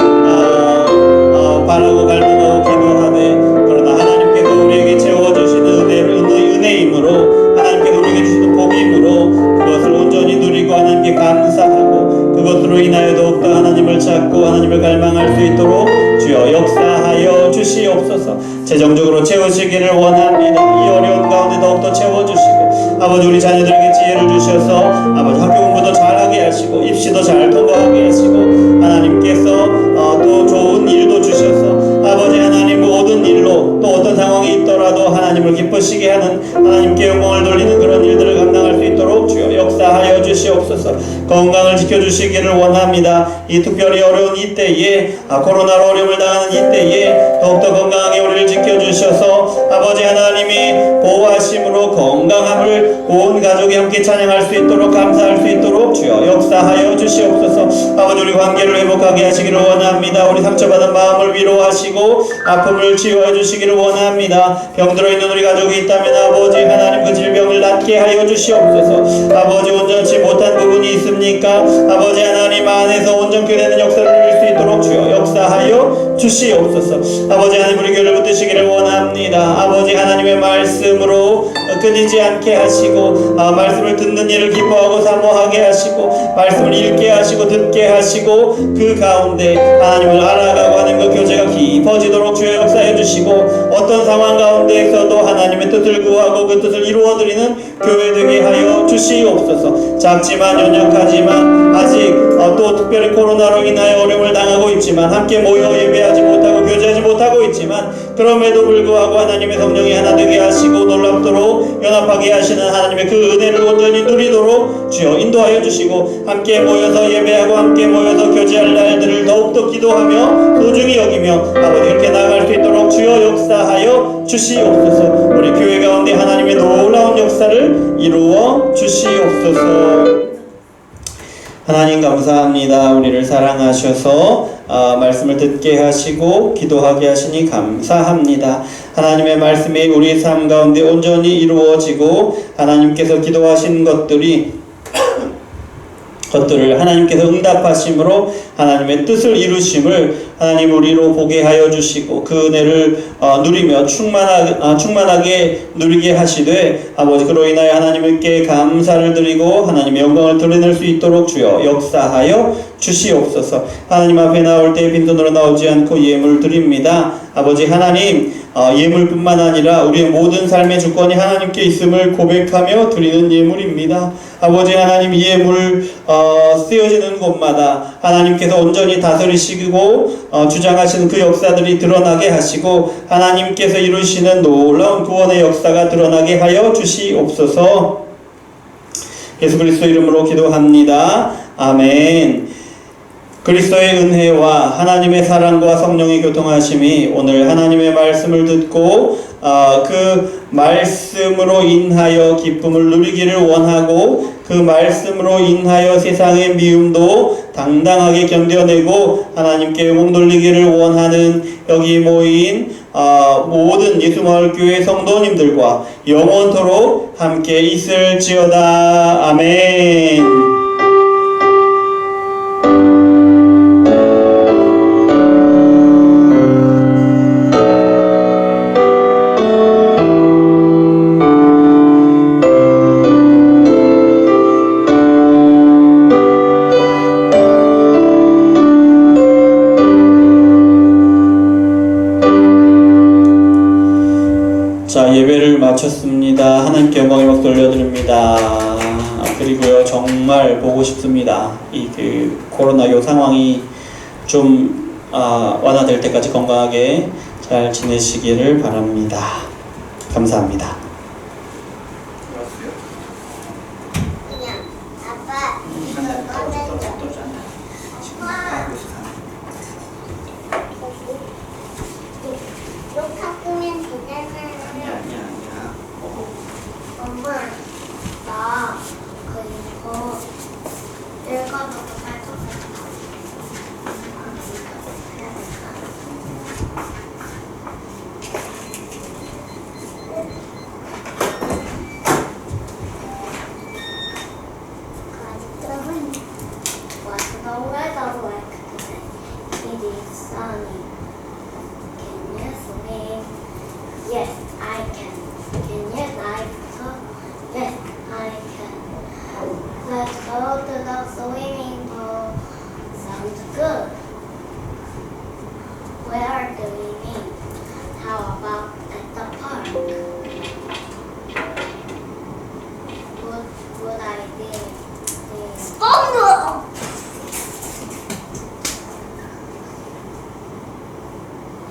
바라고 갈망하고 기도하되 그러나 하나님께서 우리에게 채워주시는 은혜이므로 하나님께서 우리에게 주시는 복임으로 그것을 온전히 누리고 하나님께 감사하고 그것으로 인하여 더욱더 하나님을 찾고 하나님을 갈망할 수 있도록 주여 역사하여 주시옵소서. 재정적으로 채우시기를 원합니다. 이 어려운 가운데 더욱더 채워주시고 아버지 우리 자녀들에게 지혜를 주셔서 아버지 학교 공부도 잘하게 하시고 입시도 잘 통과하게 하시고 하나님께서 또 좋은 일도 주셔서 아버지 하나님 모든 일로 또 어떤 상황이 있더라도 하나님을 기쁘시게 하는 하나님께 영광을 돌리는 그런 일들을 감당할 수 있도록 주여 역사하여 주시옵소서. 건강을 지켜주시기를 원합니다. 이 특별히 어려운 이때에 코로나로 어려움을 당하는 이때에 더욱더 건강하게 우리를 지켜주셔서 아버지 하나님이 보호하심으로 건강함을 온 가족이 함께 찬양할 수 있도록 감사할 수 있도록 주여 역사하여 주시옵소서. 아버지 우리 관계를 회복하게 하시기를 원합니다. 우리 상처받은 마음을 위로하시고 아픔을 치유해 주시기를 원합니다. 병들어 있는 우리 가족이 있다면 아버지 하나님 그 질병을 낫게 하여 주시옵소서. 아버지 온전치 못한 부분이 있습니까? 아버지 하나님 안에서 온전케 되는 역사를 누릴 수 있도록 주여 역사하여 주시옵소서. 아버지 하나님 우리 교회를 붙드시기를 원합니다. 아버지 하나님의 말씀으로 끊이지 않게 하시고 말씀을 듣는 일을 기뻐하고 사모하게 하시고 말씀을 읽게 하시고 듣게 하시고 그 가운데 하나님을 알아가고 하는 그 교제가 깊어지도록 주여 역사해 주시고 어떤 상황 가운데에서도 하나님의 뜻을 구하고 그 뜻을 이루어드리는 교회 되게 하여 주시옵소서. 작지만 연약하지만 아직 또 특별히 코로나로 인하여 어려움을 당하고 있지만 함께 모여 예배하지 못하고 교제하지 못하고 있지만 그럼에도 불구하고 하나님의 성령이 하나 되게 하시고 놀랍도록 연합하게 하시는 하나님의 그 은혜를 온전히 누리도록 주여 인도하여 주시고 함께 모여서 예배하고 함께 모여서 교제할 날들을 더욱더 기도하며 소중히 여기며 아버지 이렇게 나아갈 수 있도록 주여 역사하여 주시옵소서. 우리 교회 가운데 하나님의 놀라운 역사를 이루어 주시옵소서. 하나님 감사합니다. 우리를 사랑하셔서 말씀을 듣게 하시고 기도하게 하시니 감사합니다. 하나님의 말씀이 우리의 삶 가운데 온전히 이루어지고 하나님께서 기도하신 것들을 하나님께서 응답하심으로 하나님의 뜻을 이루심을 하나님 우리로 보게 하여 주시고 그 은혜를 누리며 충만하게 누리게 하시되 아버지 그로 인하여 하나님께 감사를 드리고 하나님의 영광을 드러낼 수 있도록 주여 역사하여 주시옵소서. 하나님 앞에 나올 때 빈손으로 나오지 않고 예물 드립니다. 아버지 하나님 예물뿐만 아니라 우리의 모든 삶의 주권이 하나님께 있음을 고백하며 드리는 예물입니다. 아버지 하나님 예물 쓰여지는 곳마다 하나님께서 온전히 다스리시고 주장하시는 그 역사들이 드러나게 하시고 하나님께서 이루시는 놀라운 구원의 역사가 드러나게 하여 주시옵소서. 예수 그리스도 이름으로 기도합니다. 아멘. 그리스도의 은혜와 하나님의 사랑과 성령의 교통하심이 오늘 하나님의 말씀을 듣고 그 말씀으로 인하여 기쁨을 누리기를 원하고 그 말씀으로 인하여 세상의 미움도 당당하게 견뎌내고 하나님께 영광 돌리기를 원하는 여기 모인 모든 예수마을교회 성도님들과 영원토록 함께 있을지어다. 아멘. 예배를 마쳤습니다. 하나님께 영광의 박수 올려드립니다. 그리고요 정말 보고 싶습니다. 이 코로나 상황이 좀 완화될 때까지 건강하게 잘 지내시기를 바랍니다. 감사합니다. Yes, I can. Can you like so? Yes, I can. Let's go to the swimming pool. Sounds good. Where do we meet? How about at the park? Good idea. Oh no!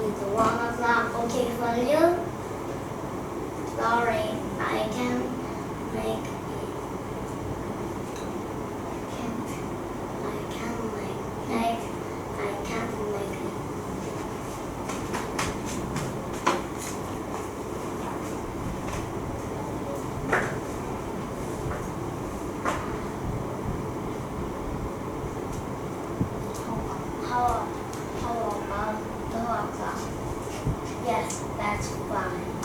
Is one of them okay for you? Sorry, I can't make it. I can't make it. Yes, that's fine.